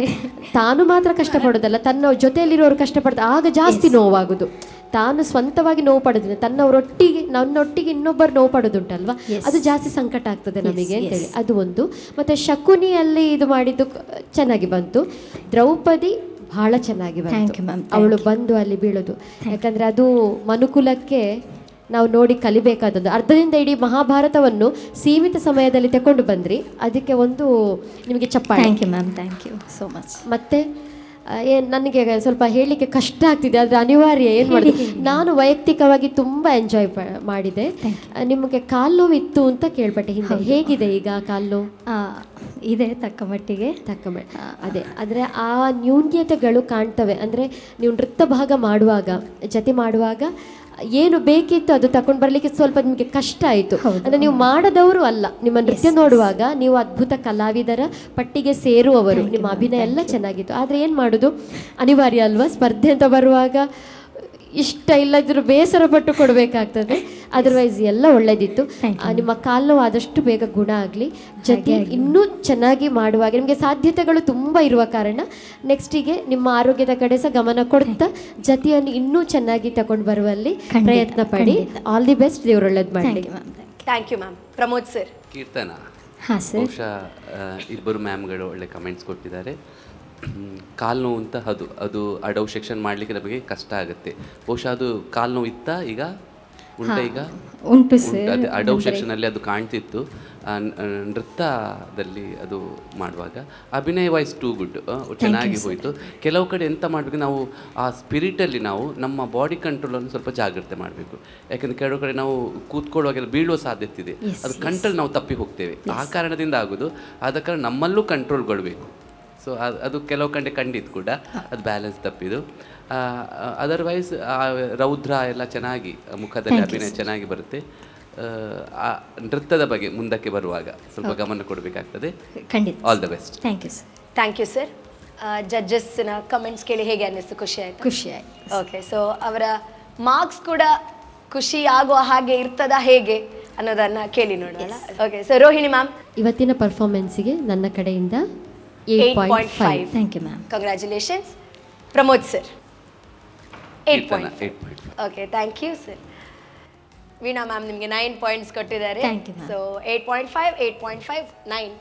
Speaker 6: ತಾನು ಮಾತ್ರ ಕಷ್ಟಪಡೋದಲ್ಲ, ತನ್ನ ಜೊತೆಯಲ್ಲಿರೋರು ಕಷ್ಟಪಡ್ತಾರೆ, ಆಗ ಜಾಸ್ತಿ ನೋವಾಗೋದು. ತಾನು ಸ್ವಂತವಾಗಿ ನೋವು ಪಡೋದಿಲ್ಲ, ನನ್ನೊಟ್ಟಿಗೆ ಇನ್ನೊಬ್ಬರು ನೋವು ಪಡೋದುಂಟಲ್ವಾ, ಅದು ಜಾಸ್ತಿ ಸಂಕಟ ಆಗ್ತದೆ ನಮಗೆ ಅಂತೇಳಿ ಅದು ಒಂದು. ಮತ್ತು ಶಕುನಿಯಲ್ಲಿ ಇದು ಮಾಡಿದ್ದು ಚೆನ್ನಾಗಿ ಬಂತು. ದ್ರೌಪದಿ ಬಹಳ ಚೆನ್ನಾಗಿ ಬಂತು, ಅವಳು ಬಂದು ಅಲ್ಲಿ ಬೀಳೋದು. ಯಾಕಂದರೆ ಅದು ಮನುಕುಲಕ್ಕೆ ನಾವು ನೋಡಿ ಕಲಿಬೇಕಾದದ್ದು. ಅರ್ಧದಿಂದ ಇಡೀ ಮಹಾಭಾರತವನ್ನು ಸೀಮಿತ ಸಮಯದಲ್ಲಿ ತಗೊಂಡು ಬಂದ್ರಿ, ಅದಕ್ಕೆ ಒಂದು ನಿಮಗೆ ಚಪ್ಪಾಳೆ.
Speaker 3: Thank you ma'am, thank you so much.
Speaker 6: ಮತ್ತು ನನಗೆ ಸ್ವಲ್ಪ ಹೇಳಲಿಕ್ಕೆ ಕಷ್ಟ ಆಗ್ತಿದೆ, ಆದರೆ ಅನಿವಾರ್ಯ, ಏನು ಮಾಡೋದು. ನಾನು ವೈಯಕ್ತಿಕವಾಗಿ ತುಂಬ ಎಂಜಾಯ್ ಮಾಡಿದೆ. ನಿಮಗೆ ಕಾಲು ನೋವು ಇತ್ತು ಅಂತ ಕೇಳ್ಪಟ್ಟೆ ಹಿಂದೆ, ಹೇಗಿದೆ ಈಗ ಕಾಲು ನೋವು?
Speaker 3: ಇದೆ ತಕ್ಕ ಮಟ್ಟಿಗೆ.
Speaker 6: ಅದೇ, ಆದರೆ ಆ ನ್ಯೂನ್ಯತೆಗಳು ಕಾಣ್ತವೆ. ಅಂದರೆ ನೀವು ನೃತ್ಯ ಭಾಗ ಮಾಡುವಾಗ, ಜೊತೆ ಮಾಡುವಾಗ ಏನು ಬೇಕಿತ್ತು ಅದು ತಗೊಂಡು ಬರಲಿಕ್ಕೆ ಸ್ವಲ್ಪ ನಿಮಗೆ ಕಷ್ಟ ಆಯಿತು. ಅಂದರೆ ನೀವು ಮಾಡದವರು ಅಲ್ಲ, ನಿಮ್ಮ ನೃತ್ಯ ನೋಡುವಾಗ ನೀವು ಅದ್ಭುತ ಕಲಾವಿದರ ಪಟ್ಟಿಗೆ ಸೇರುವವರು, ನಿಮ್ಮ ಅಭಿನಯ ಎಲ್ಲ ಚೆನ್ನಾಗಿತ್ತು. ಆದರೆ ಏನು ಮಾಡೋದು, ಅನಿವಾರ್ಯ ಅಲ್ವಾ, ಸ್ಪರ್ಧೆ ಅಂತ ಬರುವಾಗ ಇಷ್ಟ ಇಲ್ಲದಿದ್ರೂ ಬೇಸರ ಪಟ್ಟು ಕೊಡಬೇಕಾಗ್ತದೆ. ಅದರ್ವೈಸ್ ಎಲ್ಲ ಒಳ್ಳೆದಿತ್ತು. ನಿಮ್ಮ ಕಾಲು ನೋವು ಆದಷ್ಟು ಬೇಗ ಗುಣ ಆಗಲಿ. ಜೊತೆ ಇನ್ನೂ ಚೆನ್ನಾಗಿ ಮಾಡುವಾಗ ನಿಮಗೆ ಸಾಧ್ಯತೆಗಳು ತುಂಬ ಇರುವ ಕಾರಣ ನೆಕ್ಸ್ಟಿಗೆ ನಿಮ್ಮ ಆರೋಗ್ಯದ ಕಡೆ ಸಹ ಗಮನ ಕೊಡ್ತಾ ಜತೆಯನ್ನು ಇನ್ನೂ ಚೆನ್ನಾಗಿ ತಗೊಂಡು ಬರುವಲ್ಲಿ ಪ್ರಯತ್ನ ಪಡಿ. ಆಲ್ ದಿ ಬೆಸ್ಟ್, ದೇವ್ರು ಒಳ್ಳೇದು ಮಾಡಲಿ.
Speaker 2: Thank you ma'am. Pramod sir.
Speaker 7: Keerthana,
Speaker 3: ಹಾಂ ಸರ್.
Speaker 7: ಬಹುಶಃ ಇಬ್ಬರು ಮ್ಯಾಮ್ಗಳು ಒಳ್ಳೆ ಕಮೆಂಟ್ಸ್ ಕೊಟ್ಟಿದ್ದಾರೆ. ಕಾಲು ನೋವು ಅಂತ ಅದು ಅಡವು ಸೆಕ್ಷನ್ ಮಾಡಲಿಕ್ಕೆ ನಮಗೆ ಕಷ್ಟ ಆಗುತ್ತೆ. ಬಹುಶಃ ಅದು ಕಾಲು ನೋವು ಇತ್ತಾ, ಈಗ ಉಂಟ? ಈಗ
Speaker 3: ಉಂಟು ಸರ್.
Speaker 7: ಅದೇ ಅಡವು ಸೆಕ್ಷನಲ್ಲಿ ಅದು ಕಾಣ್ತಿತ್ತು. ನೃತ್ಯದಲ್ಲಿ ಅದು ಮಾಡುವಾಗ ಅಭಿನಯ ವಾಯ್ಸ್ ಟೂ ಗುಡ್, ಚೆನ್ನಾಗಿ ಹೋಯಿತು. ಕೆಲವು ಕಡೆ ಎಂತ ಮಾಡಬೇಕು, ನಾವು ಆ ಸ್ಪಿರಿಟಲ್ಲಿ ನಾವು ನಮ್ಮ ಬಾಡಿ ಕಂಟ್ರೋಲನ್ನು ಸ್ವಲ್ಪ ಜಾಗ್ರತೆ ಮಾಡಬೇಕು. ಯಾಕಂದರೆ ಕೆಲವು ಕಡೆ ನಾವು ಕೂತ್ಕೊಳ್ಳುವಾಗೆಲ್ಲ ಬೀಳುವ ಸಾಧ್ಯತೆ ಇದೆ, ಅದು ಕಂಟ್ರೋಲ್ ನಾವು ತಪ್ಪಿ ಹೋಗ್ತೇವೆ. ಆ ಕಾರಣದಿಂದ ಆಗೋದು. ಆದ ಕಾರಣ ನಮ್ಮಲ್ಲೂ ಕಂಟ್ರೋಲ್ಗೊಳ್ಬೇಕು. ಸೊ ಅದು ಕೆಲವು ಕಡೆ ಖಂಡಿತ ಕೂಡ ಅದು ಬ್ಯಾಲೆನ್ಸ್ ತಪ್ಪಿದು. ಅದರ್ವೈಸ್ ರೌದ್ರ ಎಲ್ಲ ಚೆನ್ನಾಗಿ ಮುಖದಲ್ಲಿ ಅಭಿನಯ ಚೆನ್ನಾಗಿ ಬರುತ್ತೆ. ನೃತ್ಯದ ಬಗ್ಗೆ ಮುಂದಕ್ಕೆ ಬರುವಾಗ ಸ್ವಲ್ಪ ಗಮನ ಕೊಡಬೇಕಾಗ್ತದೆ.
Speaker 3: ಖಂಡಿತ.
Speaker 7: All the best.
Speaker 3: Thank you sir.
Speaker 2: Thank you sir. ಜಡ್ಜಸ್ನ ಕಮೆಂಟ್ಸ್ ಕೇಳಿ ಹೇಗೆ ಅನ್ನಿಸ್ತು? ಖುಷಿ ಆಯ್ತು?
Speaker 3: ಖುಷಿ ಆಯ್ತು.
Speaker 2: ಓಕೆ, ಸೊ ಅವರ ಮಾರ್ಕ್ಸ್ ಕೂಡ ಖುಷಿ ಆಗುವ ಹಾಗೆ ಇರ್ತದ ಹೇಗೆ ಅನ್ನೋದನ್ನ ಕೇಳಿ ನೋಡೋಣ. ಓಕೆ, ಸೊ ರೋಹಿಣಿ ಮ್ಯಾಮ್,
Speaker 6: ಇವತ್ತಿನ ಪರ್ಫಾರ್ಮೆನ್ಸಿಗೆ ನನ್ನ ಕಡೆಯಿಂದ
Speaker 2: 8.5.
Speaker 3: Thank you ma'am.
Speaker 2: Congratulations. Pramod sir 8.5.
Speaker 7: 8.5.
Speaker 2: Okay, thank you sir. Veena ma'am ನಿಮಗೆ 9 ಪಾಯಿಂಟ್ಸ್ ಕೊಟ್ಟಿದ್ದಾರೆ.
Speaker 3: Thank you, ma'am.
Speaker 2: So 8.5, 8.5, 9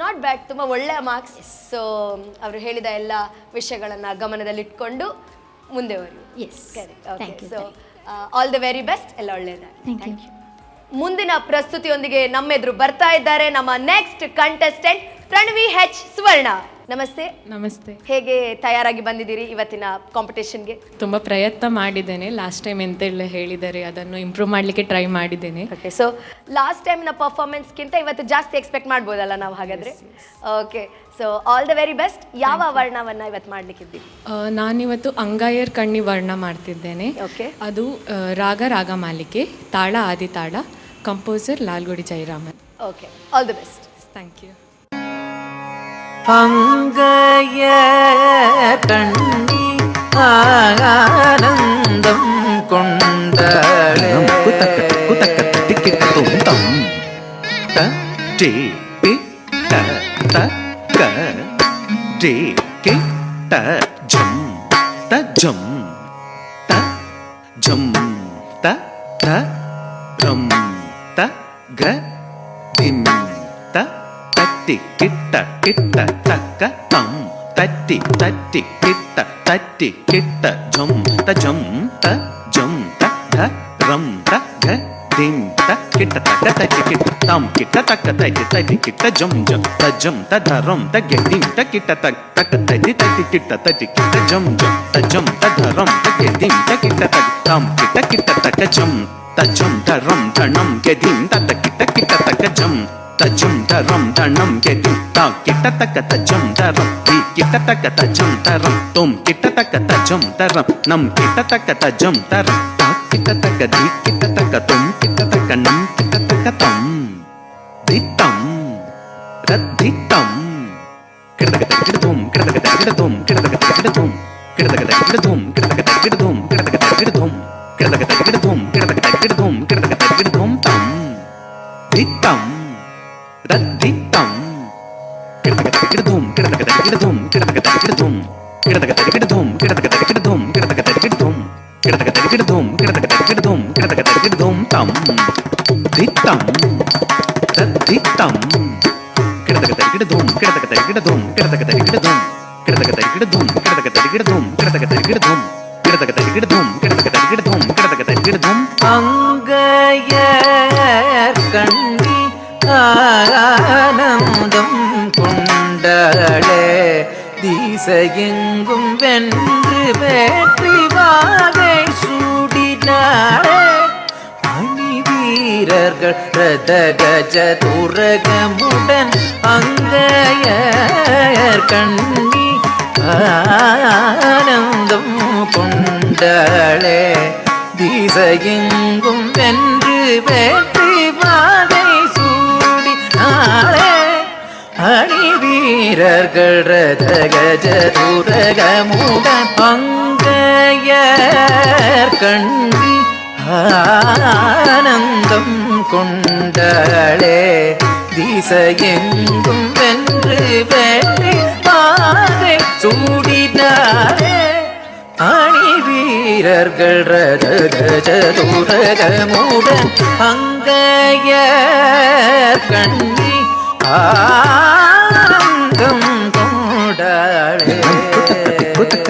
Speaker 2: not bad, ತುಂಬ ಒಳ್ಳೆಯ ಮಾರ್ಕ್ಸ್. ಸೊ ಅವರು ಹೇಳಿದ ಎಲ್ಲ ವಿಷಯಗಳನ್ನು ಗಮನದಲ್ಲಿಟ್ಕೊಂಡು ಮುಂದೆ ಬರಿ.
Speaker 3: Yes.
Speaker 2: Okay, so all the very best, ಎಲ್ಲ ಒಳ್ಳೆಯದಾಗಿ. Thank you. ಮುಂದಿನ ಪ್ರಸ್ತುತಿಯೊಂದಿಗೆ ನಮ್ಮೆದುರು ಬರ್ತಾ ಇದ್ದಾರೆ ನಮ್ಮ next contestant Pranavi H Suvarna. ನಮಸ್ತೆ.
Speaker 13: ನಮಸ್ತೆ.
Speaker 2: ಹೇಗೆ ತಯಾರಾಗಿ ಬಂದಿದ್ದೀರಿ ಇವತ್ತಿನ ಕಾಂಪಿಟೇಷನ್ಗೆ?
Speaker 13: ತುಂಬ ಪ್ರಯತ್ನ ಮಾಡಿದ್ದೇನೆ. ಲಾಸ್ಟ್ ಟೈಮ್ ಎಂತೆಲ್ಲ ಹೇಳಿದ್ದಾರೆ ಅದನ್ನು ಇಂಪ್ರೂವ್ ಮಾಡಲಿಕ್ಕೆ ಟ್ರೈ ಮಾಡಿದ್ದೇನೆ.
Speaker 2: ಓಕೆ, ಸೊ ಲಾಸ್ಟ್ ಟೈಮ್ನ ಪರ್ಫಾರ್ಮೆನ್ಸ್ಗಿಂತ ಇವತ್ತು ಜಾಸ್ತಿ ಎಕ್ಸ್ಪೆಕ್ಟ್ ಮಾಡ್ಬೋದಲ್ಲ ನಾವು ಹಾಗಾದರೆ? Okay, so all the very best. ಯಾವ ವರ್ಣವನ್ನು ಇವತ್ತು ಮಾಡಲಿಕ್ಕಿದ್ದೀವಿ?
Speaker 13: ನಾನಿವತ್ತು ಅಂಗಾಯರ್ ಕಣ್ಣಿ ವರ್ಣ ಮಾಡ್ತಿದ್ದೇನೆ.
Speaker 2: ಓಕೆ,
Speaker 13: ಅದು ರಾಗ ರಾಗಮಾಲಿಕೆ, ತಾಳ ಆದಿತಾಳ, composer Lalgudi Jayaraman.
Speaker 2: Okay, all the best.
Speaker 13: Thank you.
Speaker 12: அங்கைய கண்ணி ஆனந்தம் கொண்டாளே குதக்க திக்கிட்டும் தம் த டி பி ட த க டி கி ட ஜம் த ஜம் த ஜம் த த ரம் த க திம் த தட்டி கிட்ட கிட்ட தக்க தம் தட்டி தட்டி கிட்ட தட்டி கிட்ட ஜம் த ஜம் த ஜம் த த ரம் த க திம் த கிட்ட தக்க தட்டி கிட்ட தம் கிட்ட தக்க தட்டி தட்டி கிட்ட ஜம் ஜம் த ஜம் த த ரம் த க திம் த கிட்ட தக்க தட்டி தட்டி கிட்ட தட்டி கிட்ட ஜம் ஜம் த ஜம் த த ரம் த க திம் த கிட்ட தக்க தம் கிட்ட கிட்ட தக்க ஜம் த ஜம் த ரம் த நம் க திம் த கிட்ட கிட்ட தக்க ஜம் தஜம் தரம் தனம் கெதி தா கிட்ட தக்க தஜம் தரம் தி கிட்ட தக்க தஜம் தரம் தும் கிட்ட தக்க தஜம் தரம் நம் கிட்ட தக்க தஜம் தரம் தா கிட்ட தக்க தி கிட்ட தக்க தும் கிட்ட தக்க நம் கிட்ட தக்க தம் தித்தம் ரத்தித்தம் கிட்ட தக்க கிடதும் கிட்ட தக்க கிடதும் கிட்ட தக்க கிடதும் கிட்ட தக்க கிடதும் கிட்ட தக்க கிடதும் கிட்ட தக்க கிடதும் கிட்ட தக்க கிடதும் கிட்ட தக்க கிடதும் கிட்ட தக்க கிடதும் தம் தித்தம் தத்தித்தம் கிடதக தரிகிடதும் கிடதக தரிகிடதும் கிடதக தரிகிடதும் கிடதக தரிகிடதும் கிடதக தரிகிடதும் கிடதக தரிகிடதும் கிடதக தரிகிடதும் கிடதக தரிகிடதும் கிடதக தரிகிடதும் தம் தித்தம் தத்தித்தம் கிடதக தரிகிடதும் கிடதக தரிகிடதும் கிடதக தரிகிடதும் கிடதக தரிகிடதும் கிடதக தரிகிடதும் கிடதக தரிகிடதும் கிடதக தரிகிடதும் கிடதக தரிகிடதும் கிடதக தரிகிடதும்
Speaker 4: அங்கையர் கண்ணி ஆனந்தம் கொண்டாளே திசையெங்கும் வென்று வெற்றி வாகை சூடினாளே அணி வீரர்கள் ரத கஜ துரகமுடன் அங்கையர் கண்ணி ஆனந்தம் கொண்டாளே திசையெங்கும் வென்று வெற்றி வாகை சூடினாளே அணி வீரர்கள் ரத கஜ துரகமுடன் அங்கையர் கண்ணி ஆனந்தம் கொண்டாளே திசையெங்கும் வென்று வெற்றி வாகை சூடினாளே அணி வீரர்கள் ரத கஜ துரகமுடன் அங்கையர் கண்ணி ஆனந்தம் கொண்டாளே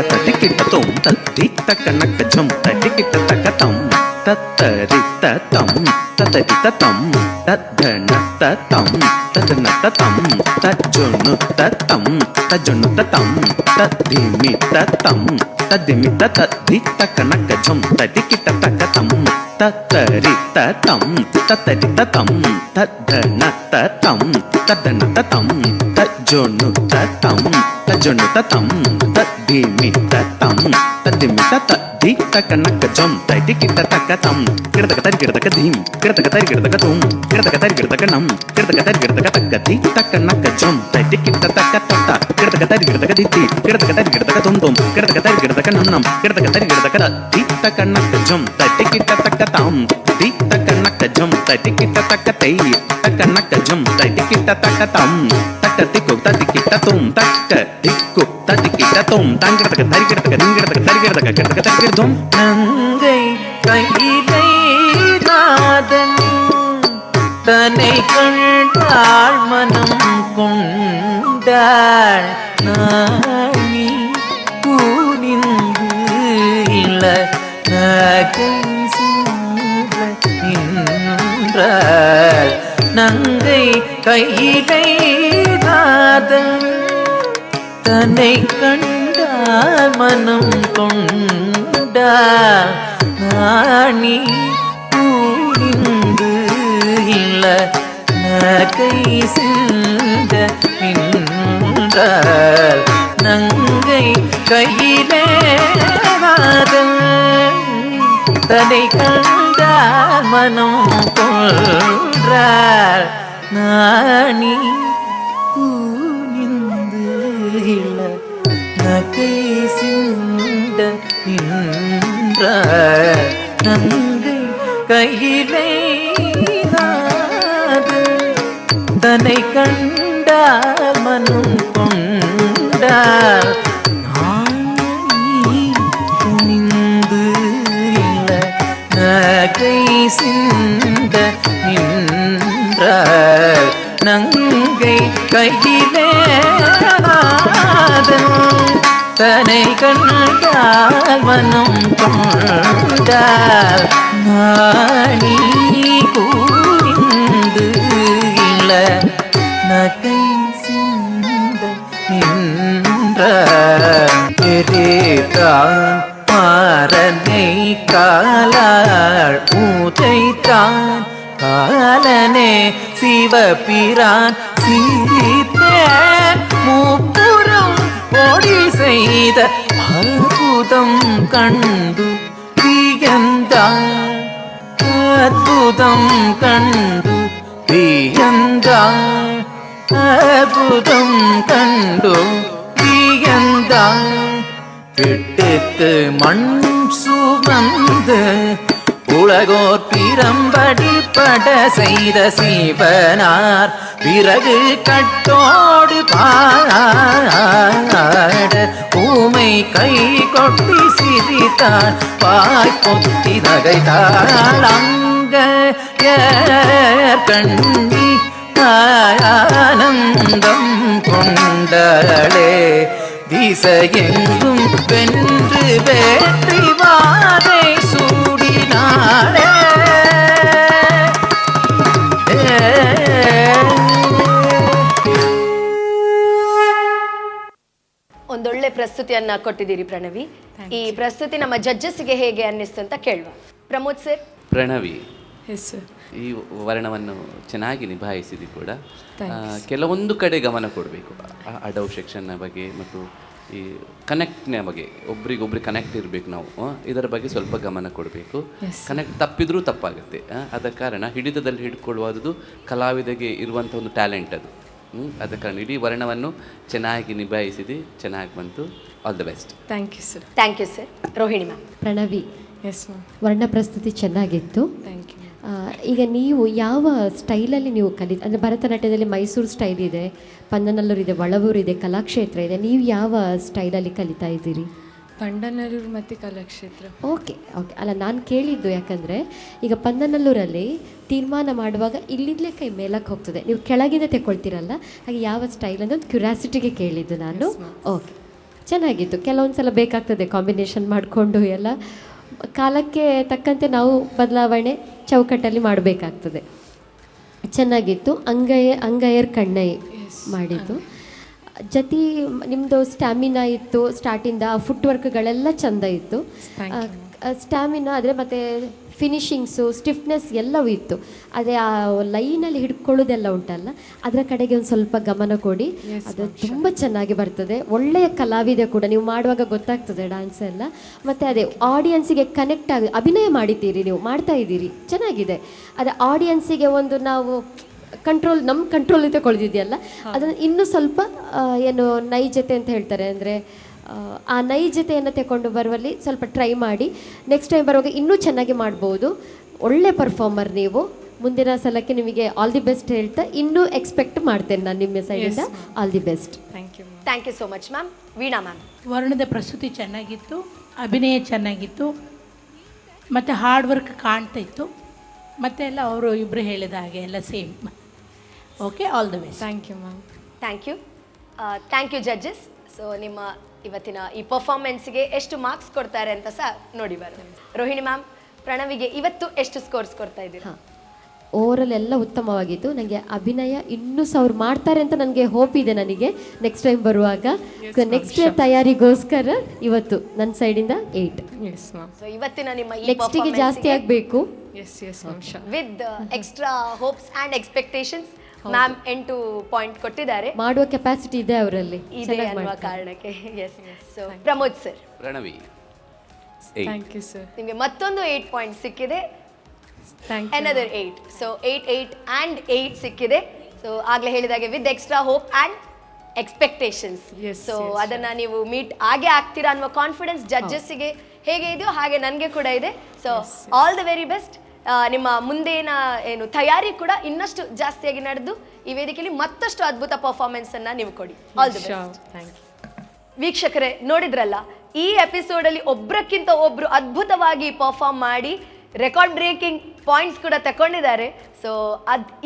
Speaker 12: தட்டிக்கிட்டதும் தத்தித்தக்கணக்கஜம் தட்டிக்கிட்டத்தக்கதம் தத்தரித்ததம் தத்தரித்ததம் தத்தனத்ததம் தத்தனத்ததம் தஜ்ஜுனுத்ததம் தஜ்ஜுனுத்ததம் தத்திமித்ததம் தத்திமித்ததத்தித்தக்கணக்கஜம் தட்டிக்கிட்டத்தக்கதம் தத்தரித்ததம் தத்தரித்ததம் தத்தனத்ததம் தத்தனத்ததம் தஜ்ஜுனுத்ததம் தஜ்ஜுனுத்ததம் தத்திமித்ததம் தத்திமித்ததத்தித்தக்கணக்கஜம் தட்டிக்கிட்டத்தக்கதம் கிடதக தரிகிடதக தீம் கிடதக தரிகிடதக தூம் கிடதக தரிகிடதக நம் கிடதக தரிகிடதக தக்கதி தக்கணக்கஜம் தட்டிக்கிட்டத்தக்கதத்த கிடதக தரிகிடதக தித்தி கிடதக தரிகிடதக தும் கிடதக தரிகிடதக நம் கிடதக தரிகிடதக தத்தித்தக்கணக்கஜம் தட்டிக்கிட்டத்தக்கதம் தீத்தக்கணக்கஜம் தட்டிக்கிட்டத்தக்கதை தக்கணக்கஜம் தட்டிக்கிட்டத்தக்கதம் தக்கதிக்கு தத்திக்கிட்டதும் தக்கதிக்கு தத்திக்கிட்டதும் தங்கிடதக தரிகிடதக நீங்கிடதக தரிகிடதக கிடதக தரிகிடதும்
Speaker 4: நங்கை கையிலை நாதன் தன்னை கண்டாள் மனம் கொண்டாள் நாணி கூனிந்து இள நகை சிந்த நின்றாள் நங்கை கையிலை நாதன் தன்னை கண்டாள் மனம் கொண்டாள் நாணி கூனிந்து இள நகை சிந்த நின்றாள் நங்கை கையிலே நாதன் தன்னை கண்டாள் மனம் கொன்றாள் நாணி கூனிந்து இள நகை சிந்த நின்றாள் நங்கை கையிலே தன்னை கண்டால் மனம் கொண்டாள் நாணி குனிந்து இள நகை சிந்த நின்றாள் நங்கை கையிலே தன்னை கண்டால் மனம் கொண்டாள் நாணி கூர்ந்து இள நகை சிந்த நின்றான் மாறனை காலாள் பூதைத்தான் காலனே சிவபிரான் சீத்தே மூப்புறம் ஓடி செய்த அற்புதம் கண்டு வியந்தாள் அற்புதம் கண்டு வியந்தாள் அற்புதம் கண்டு வியந்தாள் விட்டுக்கு மண் சுமந்து உலகோர் பிரம்படி பட செய்த சீவனார் பிறகு கட்டோடு பாட ஊமை கை கொட்டி சிரித்தாள் பாய் பொத்தி நகைத்தாள் அங்க கண்ணி ஆனந்தம் கொண்டளே திசையெங்கும் வென்று வேற்றி வாதை சூடினாளே.
Speaker 2: ಒಂದೊಳ್ಳೆ ಪ್ರಸ್ತುತಿಯನ್ನ ಕೊಟ್ಟಿದ್ದೀರಿ ಪ್ರಣವಿ. ಈ ಪ್ರಸ್ತುತಿ ನಮ್ಮ ಜಡ್ಜಸ್ಗೆ ಹೇಗೆ ಅನ್ನಿಸ್ತು ಅಂತ ಕೇಳುವ. ಪ್ರಮೋದ್ ಸರ್.
Speaker 7: ಪ್ರಣವಿ, ಈ ವರ್ಣವನ್ನು ಚೆನ್ನಾಗಿ ನಿಭಾಯಿಸಿದಿ ಕೂಡ. ಕೆಲವೊಂದು ಕಡೆ ಗಮನ ಕೊಡಬೇಕು, ಅಡವ್ ಸೆಕ್ಷನ್ನ ಬಗ್ಗೆ ಮತ್ತು ಈ ಕನೆಕ್ಟ್ನ ಬಗ್ಗೆ. ಒಬ್ರಿಗೊಬ್ರಿಗೆ ಕನೆಕ್ಟ್ ಇರಬೇಕು ನಾವು, ಇದರ ಬಗ್ಗೆ ಸ್ವಲ್ಪ ಗಮನ ಕೊಡಬೇಕು. ಕನೆಕ್ಟ್ ತಪ್ಪಿದ್ರೂ ತಪ್ಪಾಗುತ್ತೆ. ಆದ ಕಾರಣ ಹಿಡಿತದಲ್ಲಿ ಹಿಡ್ಕೊಳ್ಳುವುದು ಕಲಾವಿದಗೆ ಇರುವಂಥ ಒಂದು ಟ್ಯಾಲೆಂಟ್ ಅದು. ಆದ ಕಾರಣ ಇಡೀ ವರ್ಣವನ್ನು ಚೆನ್ನಾಗಿ ನಿಭಾಯಿಸಿದಿ, ಚೆನ್ನಾಗಿ ಬಂತು. All the best.
Speaker 9: Thank you sir.
Speaker 2: Thank you sir. Rohini ma'am.
Speaker 6: Pranavi,
Speaker 9: yes ma'am.
Speaker 6: ವರ್ಣ ಪ್ರಸ್ತುತಿ ಚೆನ್ನಾಗಿತ್ತು.
Speaker 9: Thank you.
Speaker 6: ಈಗ ನೀವು ಯಾವ ಸ್ಟೈಲಲ್ಲಿ ನೀವು ಅಂದರೆ ಭರತನಾಟ್ಯದಲ್ಲಿ ಮೈಸೂರು ಸ್ಟೈಲ್ ಇದೆ, ಪಂದನಲ್ಲೂರು ಇದೆ, ಒಳವೂರು ಇದೆ, ಕಲಾಕ್ಷೇತ್ರ ಇದೆ. ನೀವು ಯಾವ ಸ್ಟೈಲಲ್ಲಿ ಕಲಿತಾ ಇದ್ದೀರಿ?
Speaker 13: ಪಂಡನಲ್ಲೂರು ಮತ್ತು ಕಲಾಕ್ಷೇತ್ರ.
Speaker 6: Okay okay. ಅಲ್ಲ, ನಾನು ಕೇಳಿದ್ದು ಯಾಕಂದರೆ ಈಗ ಪಂದನಲ್ಲೂರಲ್ಲಿ ತೀರ್ಮಾನ ಮಾಡುವಾಗ ಇಲ್ಲಿಂದಲೇ ಕೈ ಮೇಲಕ್ಕೆ ಹೋಗ್ತದೆ, ನೀವು ಕೆಳಗಿಂದ ತೆಗೊಳ್ತೀರಲ್ಲ, ಹಾಗೆ ಯಾವ ಸ್ಟೈಲ್ ಅಂತ ಒಂದು ಕ್ಯೂರಿಯಾಸಿಟಿಗೆ ಕೇಳಿದ್ದು ನಾನು. ಓಕೆ, ಚೆನ್ನಾಗಿತ್ತು. ಕೆಲವೊಂದು ಸಲ ಬೇಕಾಗ್ತದೆ ಕಾಂಬಿನೇಷನ್ ಮಾಡಿಕೊಂಡು ಎಲ್ಲ ಕಾಲಕ್ಕೆ ತಕ್ಕಂತೆ ನಾವು ಬದಲಾವಣೆ ಚೌಕಟ್ಟಲ್ಲಿ ಮಾಡಬೇಕಾಗ್ತದೆ. ಚೆನ್ನಾಗಿತ್ತು. ಅಂಗೈಯರ್ ಕಣ್ಣೈ ಮಾಡಿದ್ದು ಜತಿ ನಿಮ್ಮದು ಸ್ಟ್ಯಾಮಿನಾ ಇತ್ತು ಸ್ಟಾರ್ಟಿಂದ, ಫುಟ್ ವರ್ಕ್ಗಳೆಲ್ಲ ಚೆಂದ ಇತ್ತು. ಸ್ಟ್ಯಾಮಿನಾ ಆದರೆ ಮತ್ತು ಫಿನಿಶಿಂಗ್ಸು, ಸ್ಟಿಫ್ನೆಸ್ ಎಲ್ಲವೂ ಇತ್ತು. ಅದೇ ಆ ಲೈನಲ್ಲಿ ಹಿಡ್ಕೊಳ್ಳೋದೆಲ್ಲ ಉಂಟಲ್ಲ, ಅದರ ಕಡೆಗೆ ಒಂದು ಸ್ವಲ್ಪ ಗಮನ ಕೊಡಿ. ಅದು ತುಂಬ ಚೆನ್ನಾಗಿ ಬರ್ತದೆ. ಒಳ್ಳೆಯ ಕಲಾವಿದೆ ಕೂಡ, ನೀವು ಮಾಡುವಾಗ ಗೊತ್ತಾಗ್ತದೆ ಡ್ಯಾನ್ಸ್ ಎಲ್ಲ. ಮತ್ತು ಅದೇ ಆಡಿಯನ್ಸಿಗೆ ಕನೆಕ್ಟ್ ಆಗಿ ಅಭಿನಯ ಮಾಡಿದ್ದೀರಿ, ನೀವು ಮಾಡ್ತಾ ಇದ್ದೀರಿ, ಚೆನ್ನಾಗಿದೆ. ಅದೇ ಆಡಿಯನ್ಸಿಗೆ ಒಂದು ನಾವು ನಮ್ಮ ಕಂಟ್ರೋಲ್ ತಗೊಳ್ದಿದೆಯಲ್ಲ, ಅದನ್ನು ಇನ್ನೂ ಸ್ವಲ್ಪ ಏನು ನೈಜತೆ ಅಂತ ಹೇಳ್ತಾರೆ, ಅಂದರೆ ಆ ನೈಜತೆಯನ್ನು ತಗೊಂಡು ಬರುವಲ್ಲಿ ಸ್ವಲ್ಪ ಟ್ರೈ ಮಾಡಿ. ನೆಕ್ಸ್ಟ್ ಟೈಮ್ ಬರುವಾಗ ಇನ್ನೂ ಚೆನ್ನಾಗಿ ಮಾಡ್ಬೋದು. ಒಳ್ಳೆ ಪರ್ಫಾರ್ಮರ್ ನೀವು. ಮುಂದಿನ ಸಲಕ್ಕೆ ನಿಮಗೆ ಆಲ್ ದಿ ಬೆಸ್ಟ್ ಹೇಳ್ತಾ ಇನ್ನೂ ಎಕ್ಸ್ಪೆಕ್ಟ್ ಮಾಡ್ತೇನೆ ನಾನು ನಿಮ್ಮ ಸೈಡಿಂದ. All the best.
Speaker 2: Thank you. Thank you so much ma'am. Veena ma'am.
Speaker 8: ವರ್ಣದ ಪ್ರಸ್ತುತಿ ಚೆನ್ನಾಗಿತ್ತು, ಅಭಿನಯ ಚೆನ್ನಾಗಿತ್ತು, ಮತ್ತು ಹಾರ್ಡ್ ವರ್ಕ್ ಕಾಣ್ತಾ ಇತ್ತು. ಮತ್ತು ಎಲ್ಲ ಅವರು ಇಬ್ಬರು ಹೇಳಿದ ಹಾಗೆ ಎಲ್ಲ same. Okay, all the best.
Speaker 13: Thank you ma'am.
Speaker 2: Thank you. Thank you judges. So ನಿಮ್ಮ ಇವತ್ತಿನ ಈ ಪರ್ಫಾರ್ಮೆನ್ಸ್ಗೆ ಎಷ್ಟು ಮಾರ್ಕ್ಸ್ ಕೊಡ್ತಾರೆ ಅಂತ ಸಹ ನೋಡಿ ಬರೋಣ. ರೋಹಿಣಿ ಮ್ಯಾಮ್, ಪ್ರಣವಿಗೆ ಇವತ್ತು ಎಷ್ಟು ಸ್ಕೋರ್ಸ್ ಕೊಡ್ತಾ ಇದ್ದೀರಾ?
Speaker 6: ಓವರಲ್ ಎಲ್ಲ ಉತ್ತಮವಾಗಿತ್ತು. ನನಗೆ ಅಭಿನಯ ಇನ್ನೂ ಸಹ ಅವ್ರು ಮಾಡ್ತಾರೆ ಅಂತ ನನಗೆ ಹೋಪ್ ಇದೆ. ನನಗೆ ನೆಕ್ಸ್ಟ್ ಟೈಮ್ ಬರುವಾಗ ನೆಕ್ಸ್ಟ್ ತಯಾರಿಗೋಸ್ಕರ ಇವತ್ತು ನನ್ನ ಸೈಡಿಂದ 8.
Speaker 13: Yes ma'am.
Speaker 2: ಸೊ ಇವತ್ತಿನ ನಿಮ್ಮ ಈ
Speaker 6: ನೆಕ್ಸ್ಟಿಗೆ ಜಾಸ್ತಿ ಆಗಬೇಕು.
Speaker 13: Yes yes ma'am.
Speaker 2: With extra hopes and expectations ma'am 8 point ಕೊಟ್ಟಿದ್ದಾರೆ.
Speaker 6: ಮಾಡುವ ಕೆಪಾಸಿಟಿ ಇದೆ ಅವರಲ್ಲಿ
Speaker 2: ಇದೆ ಅನ್ನುವ ಕಾರಣಕ್ಕೆ. Yes. So Pramod sir.
Speaker 7: Pranavi,
Speaker 13: thank you sir.
Speaker 2: ನಿಮಗೆ ಮತ್ತೊಂದು 8 ಪಾಯಿಂಟ್ ಸಿಕ್ಕಿದೆ.
Speaker 13: Thank you.
Speaker 2: Another 8. So 8 and 8 ಸಿಕ್ಕಿದೆ. ಸೊ ಆಗಲೇ ಹೇಳಿದಾಗೆ with extra hope and expectations. So ಅದನ್ನು ನೀವು ಮೀಟ್ ಆಗೇ ಆಗ್ತೀರಾ ಅನ್ನುವ ಕಾನ್ಫಿಡೆನ್ಸ್ ಜಡ್ಜಸ್ಸಿಗೆ ಹೇಗೆ ಇದೆಯೋ ಹಾಗೆ ನನಗೆ ಕೂಡ ಇದೆ. So all the very best. ನಿಮ್ಮ ಮುಂದೇನ ಏನು ತಯಾರಿ ಕೂಡ ಇನ್ನಷ್ಟು ಜಾಸ್ತಿಯಾಗಿ ನಡೆದು ಈ ವೇದಿಕೆಯಲ್ಲಿ ಮತ್ತಷ್ಟು ಅದ್ಭುತ ಪರ್ಫಾರ್ಮೆನ್ಸನ್ನು ನೀವು ಕೊಡಿ. All the best.
Speaker 13: Thank you.
Speaker 2: ವೀಕ್ಷಕರೇ, ನೋಡಿದ್ರಲ್ಲ, ಈ ಎಪಿಸೋಡಲ್ಲಿ ಒಬ್ಬರಕ್ಕಿಂತ ಒಬ್ಬರು ಅದ್ಭುತವಾಗಿ ಪರ್ಫಾರ್ಮ್ ಮಾಡಿ ರೆಕಾರ್ಡ್ ಬ್ರೇಕಿಂಗ್ ಪಾಯಿಂಟ್ಸ್ ಕೂಡ ತಗೊಂಡಿದ್ದಾರೆ. ಸೊ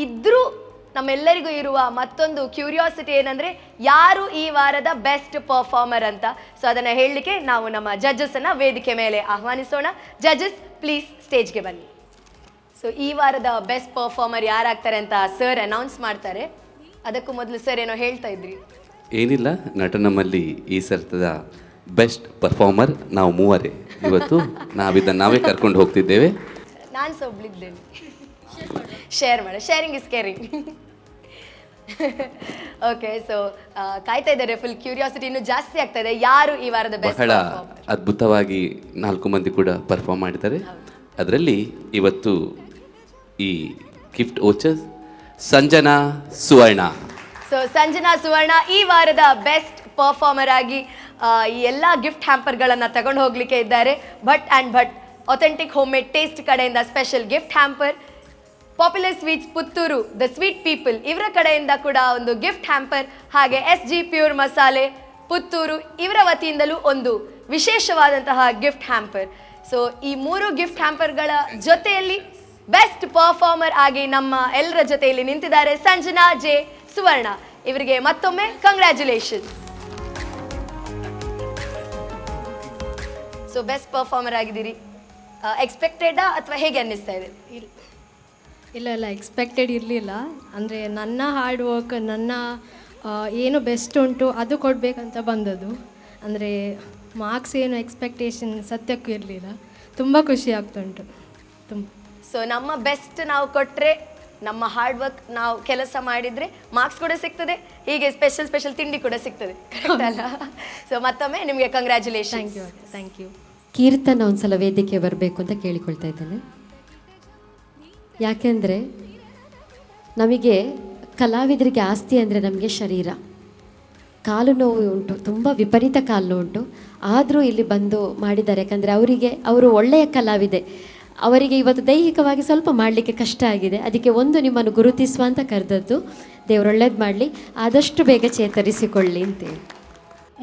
Speaker 2: ಇದ್ರೂ ನಮ್ಮೆಲ್ಲರಿಗೂ ಇರುವ ಮತ್ತೊಂದು ಕ್ಯೂರಿಯಾಸಿಟಿ ಏನಂದರೆ ಯಾರು ಈ ವಾರದ ಬೆಸ್ಟ್ ಪರ್ಫಾರ್ಮರ್ ಅಂತ. ಸೊ ಅದನ್ನು ಹೇಳಲಿಕ್ಕೆ ನಾವು ನಮ್ಮ ಜಡ್ಜಸನ್ನು ವೇದಿಕೆ ಮೇಲೆ ಆಹ್ವಾನಿಸೋಣ. ಜಡ್ಜಸ್, ಪ್ಲೀಸ್ ಸ್ಟೇಜ್ಗೆ ಬನ್ನಿ. ಸೊ ಈ ವಾರದ ಬೆಸ್ಟ್ ಪರ್ಫಾರ್ಮರ್ ಯಾರಾಗ್ತಾರೆ ಅಂತ ಸರ್ ಅನೌನ್ಸ್ ಮಾಡ್ತಾರೆ. ಅದಕ್ಕೂ ಮೊದಲು ಸರ್ ಏನೋ ಹೇಳ್ತಾ ಇದ್ರಿ.
Speaker 7: ಏನಿಲ್ಲ, ನಟನಮ್ಮಲ್ಲಿ ಈ ಸರ್ತದ ಬೆಸ್ಟ್ ಪರ್ಫಾರ್ಮರ್ ನಾವು ಮೂವರೇ. ಇವತ್ತು ನಾವೇ ಕರ್ಕೊಂಡು ಹೋಗ್ತಿದ್ದೇವೆ.
Speaker 2: ನಾನು ಸಹ ಒಬ್ಳಿದ್ದೇನೆ. ಶೇರ್ ಮಾಡ, sharing is caring. Okay. So ಕಾಯ್ತಾ ಇದ್ದಾರೆ, ಫುಲ್ ಕ್ಯೂರಿಯಾಸಿಟಿ ಇನ್ನೂ ಜಾಸ್ತಿ ಆಗ್ತಾ ಇದೆ. ಯಾರು ಈ ವಾರದ ಬೆಸ್ಟ್
Speaker 7: ಬಹಳ ಅದ್ಭುತವಾಗಿ 4 ಮಂದಿ ಕೂಡ ಪರ್ಫಾರ್ಮ್ ಮಾಡಿದ್ದಾರೆ. ಅದರಲ್ಲಿ ಇವತ್ತು ಈ ಗಿಫ್ಟ್ ವೋಚರ್ಸ್ ಸಂಜನಾ ಸುವರ್ಣ.
Speaker 2: ಸೊ ಸಂಜನಾ ಸುವರ್ಣ ಈ ವಾರದ ಬೆಸ್ಟ್ ಪರ್ಫಾರ್ಮರ್ ಆಗಿ ಈ ಎಲ್ಲ ಗಿಫ್ಟ್ ಹ್ಯಾಂಪರ್ಗಳನ್ನು ತಗೊಂಡು ಹೋಗ್ಲಿಕ್ಕೆ ಇದ್ದಾರೆ. Bhat authentic home made taste ಕಡೆಯಿಂದ special gift hamper, popular sweets Puttur the sweet people ಇವರ ಕಡೆಯಿಂದ ಕೂಡ ಒಂದು ಗಿಫ್ಟ್ ಹ್ಯಾಂಪರ್, ಹಾಗೆ SG ಪ್ಯೂರ್ ಮಸಾಲೆ ಪುತ್ತೂರು ಇವರ ವತಿಯಿಂದಲೂ ಒಂದು ವಿಶೇಷವಾದಂತಹ ಗಿಫ್ಟ್ ಹ್ಯಾಂಪರ್. ಸೊ ಈ 3 ಗಿಫ್ಟ್ ಹ್ಯಾಂಪರ್ಗಳ ಜೊತೆಯಲ್ಲಿ ಬೆಸ್ಟ್ ಪರ್ಫಾರ್ಮರ್ ಆಗಿ ನಮ್ಮ ಎಲ್ಲರ ಜೊತೆಯಲ್ಲಿ ನಿಂತಿದ್ದಾರೆ ಸಂಜನಾ ಜೆ ಸುವರ್ಣ. ಇವರಿಗೆ ಮತ್ತೊಮ್ಮೆ ಕಂಗ್ರ್ಯಾಚುಲೇಷನ್ಸ್. ಸೊ ಬೆಸ್ಟ್ ಪರ್ಫಾರ್ಮರ್ ಆಗಿದ್ದೀರಿ, ಎಕ್ಸ್ಪೆಕ್ಟೆಡಾ ಅಥವಾ ಹೇಗೆ ಅನ್ನಿಸ್ತಾ ಇದೆ?
Speaker 9: ಇಲ್ಲ ಎಕ್ಸ್ಪೆಕ್ಟೆಡ್ ಇರಲಿಲ್ಲ. ಅಂದರೆ ನನ್ನ ಹಾರ್ಡ್ ವರ್ಕ್, ನನ್ನ ಏನು ಬೆಸ್ಟ್ ಉಂಟು ಅದು ಕೊಡಬೇಕಂತ ಬಂದದ್ದು. ಅಂದರೆ ಮಾರ್ಕ್ಸ್ ಏನು ಎಕ್ಸ್ಪೆಕ್ಟೇಷನ್ ಸತ್ಯಕ್ಕೂ ಇರಲಿಲ್ಲ. ತುಂಬ ಖುಷಿ ಆಗ್ತುಂಟು ತುಂಬ.
Speaker 2: ಸೊ ನಮ್ಮ ಬೆಸ್ಟ್ ನಾವು ಕೊಟ್ಟರೆ, ನಮ್ಮ ಹಾರ್ಡ್ ವರ್ಕ್ ನಾವು ಕೆಲಸ ಮಾಡಿದರೆ ಮಾರ್ಕ್ಸ್ ಕೂಡ ಸಿಗ್ತದೆ, ಹೀಗೆ ಸ್ಪೆಷಲ್ ತಿಂಡಿ ಕೂಡ ಸಿಗ್ತದೆ, ಕರೆಕ್ಟ್ ಅಲ್ಲ? ಸೊ ಮತ್ತೊಮ್ಮೆ ನಿಮಗೆ ಕಂಗ್ರ್ಯಾಚುಲೇಷನ್.
Speaker 9: Thank you.
Speaker 6: ಕೀರ್ತನ ಒಂದ್ಸಲ ವೇದಿಕೆ ಬರಬೇಕು ಅಂತ ಕೇಳಿಕೊಳ್ತಾ ಇದ್ದೇನೆ. ಯಾಕೆಂದರೆ ನಮಗೆ ಕಲಾವಿದರಿಗೆ ಆಸ್ತಿ ಅಂದರೆ ನಮಗೆ ಶರೀರ. ಕಾಲು ನೋವು ಉಂಟು, ತುಂಬ ವಿಪರೀತ ಕಾಲು ನೋವು ಉಂಟು, ಆದರೂ ಇಲ್ಲಿ ಬಂದು ಮಾಡಿದ್ದಾರೆ. ಯಾಕಂದರೆ ಅವರು ಒಳ್ಳೆಯ ಕಲಾವಿದೆ, ಅವರಿಗೆ ಇವತ್ತು ದೈಹಿಕವಾಗಿ ಸ್ವಲ್ಪ ಮಾಡಲಿಕ್ಕೆ ಕಷ್ಟ ಆಗಿದೆ. ಅದಕ್ಕೆ ಒಂದು ನಿಮ್ಮನ್ನು ಗುರುತಿಸುವ ಅಂತ ಕರೆದದ್ದು. ದೇವರು ಒಳ್ಳೇದು ಮಾಡಲಿ, ಆದಷ್ಟು ಬೇಗ ಚೇತರಿಸಿಕೊಳ್ಳಿ ಅಂತೇಳಿ.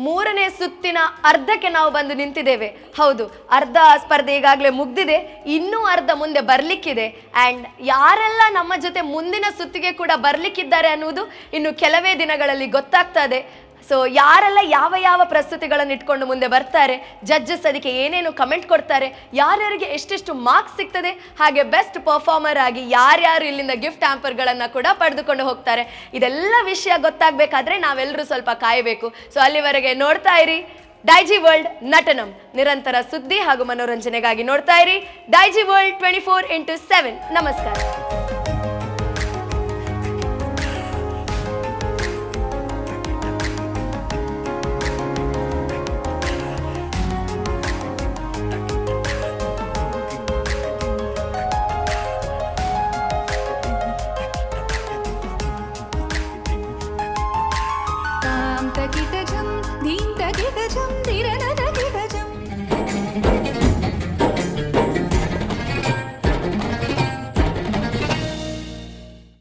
Speaker 2: 3ನೇ ಸುತ್ತಿನ ಅರ್ಧಕ್ಕೆ ನಾವು ಬಂದು ನಿಂತಿದ್ದೇವೆ. ಹೌದು, ಅರ್ಧ ಸ್ಪರ್ಧೆ ಈಗಾಗಲೇ ಮುಗ್ದಿದೆ, ಇನ್ನೂ ಅರ್ಧ ಮುಂದೆ ಬರಲಿಕ್ಕಿದೆ. ಆ್ಯಂಡ್ ಯಾರೆಲ್ಲ ನಮ್ಮ ಜೊತೆ ಮುಂದಿನ ಸುತ್ತಿಗೆ ಕೂಡ ಬರಲಿಕ್ಕಿದ್ದಾರೆ ಅನ್ನುವುದು ಇನ್ನು ಕೆಲವೇ ದಿನಗಳಲ್ಲಿ ಗೊತ್ತಾಗ್ತದೆ. ಸೊ ಯಾರೆಲ್ಲ ಯಾವ ಪ್ರಸ್ತುತಿಗಳನ್ನು ಇಟ್ಕೊಂಡು ಮುಂದೆ ಬರ್ತಾರೆ, ಜಡ್ಜಸ್ ಅದಕ್ಕೆ ಏನೇನು ಕಮೆಂಟ್ ಕೊಡ್ತಾರೆ, ಯಾರ್ಯಾರಿಗೆ ಎಷ್ಟೆಷ್ಟು ಮಾರ್ಕ್ಸ್ ಸಿಗ್ತದೆ, ಹಾಗೆ ಬೆಸ್ಟ್ ಪರ್ಫಾರ್ಮರ್ ಆಗಿ ಯಾರ್ಯಾರು ಇಲ್ಲಿಂದ ಗಿಫ್ಟ್ ಹ್ಯಾಂಪರ್ಗಳನ್ನು ಕೂಡ ಪಡೆದುಕೊಂಡು ಹೋಗ್ತಾರೆ, ಇದೆಲ್ಲ ವಿಷಯ ಗೊತ್ತಾಗಬೇಕಾದ್ರೆ ನಾವೆಲ್ಲರೂ ಸ್ವಲ್ಪ ಕಾಯಬೇಕು. ಸೊ ಅಲ್ಲಿವರೆಗೆ ನೋಡ್ತಾ ಇರಿ ಡೈಜಿ ವರ್ಲ್ಡ್ ನಟನಂ. ನಿರಂತರ ಸುದ್ದಿ ಹಾಗೂ ಮನೋರಂಜನೆಗಾಗಿ ನೋಡ್ತಾ ಇರಿ ಡೈಜಿ ವರ್ಲ್ಡ್ 24x7. ನಮಸ್ಕಾರ.
Speaker 14: कीटजं धीं तकीटजं धीरनद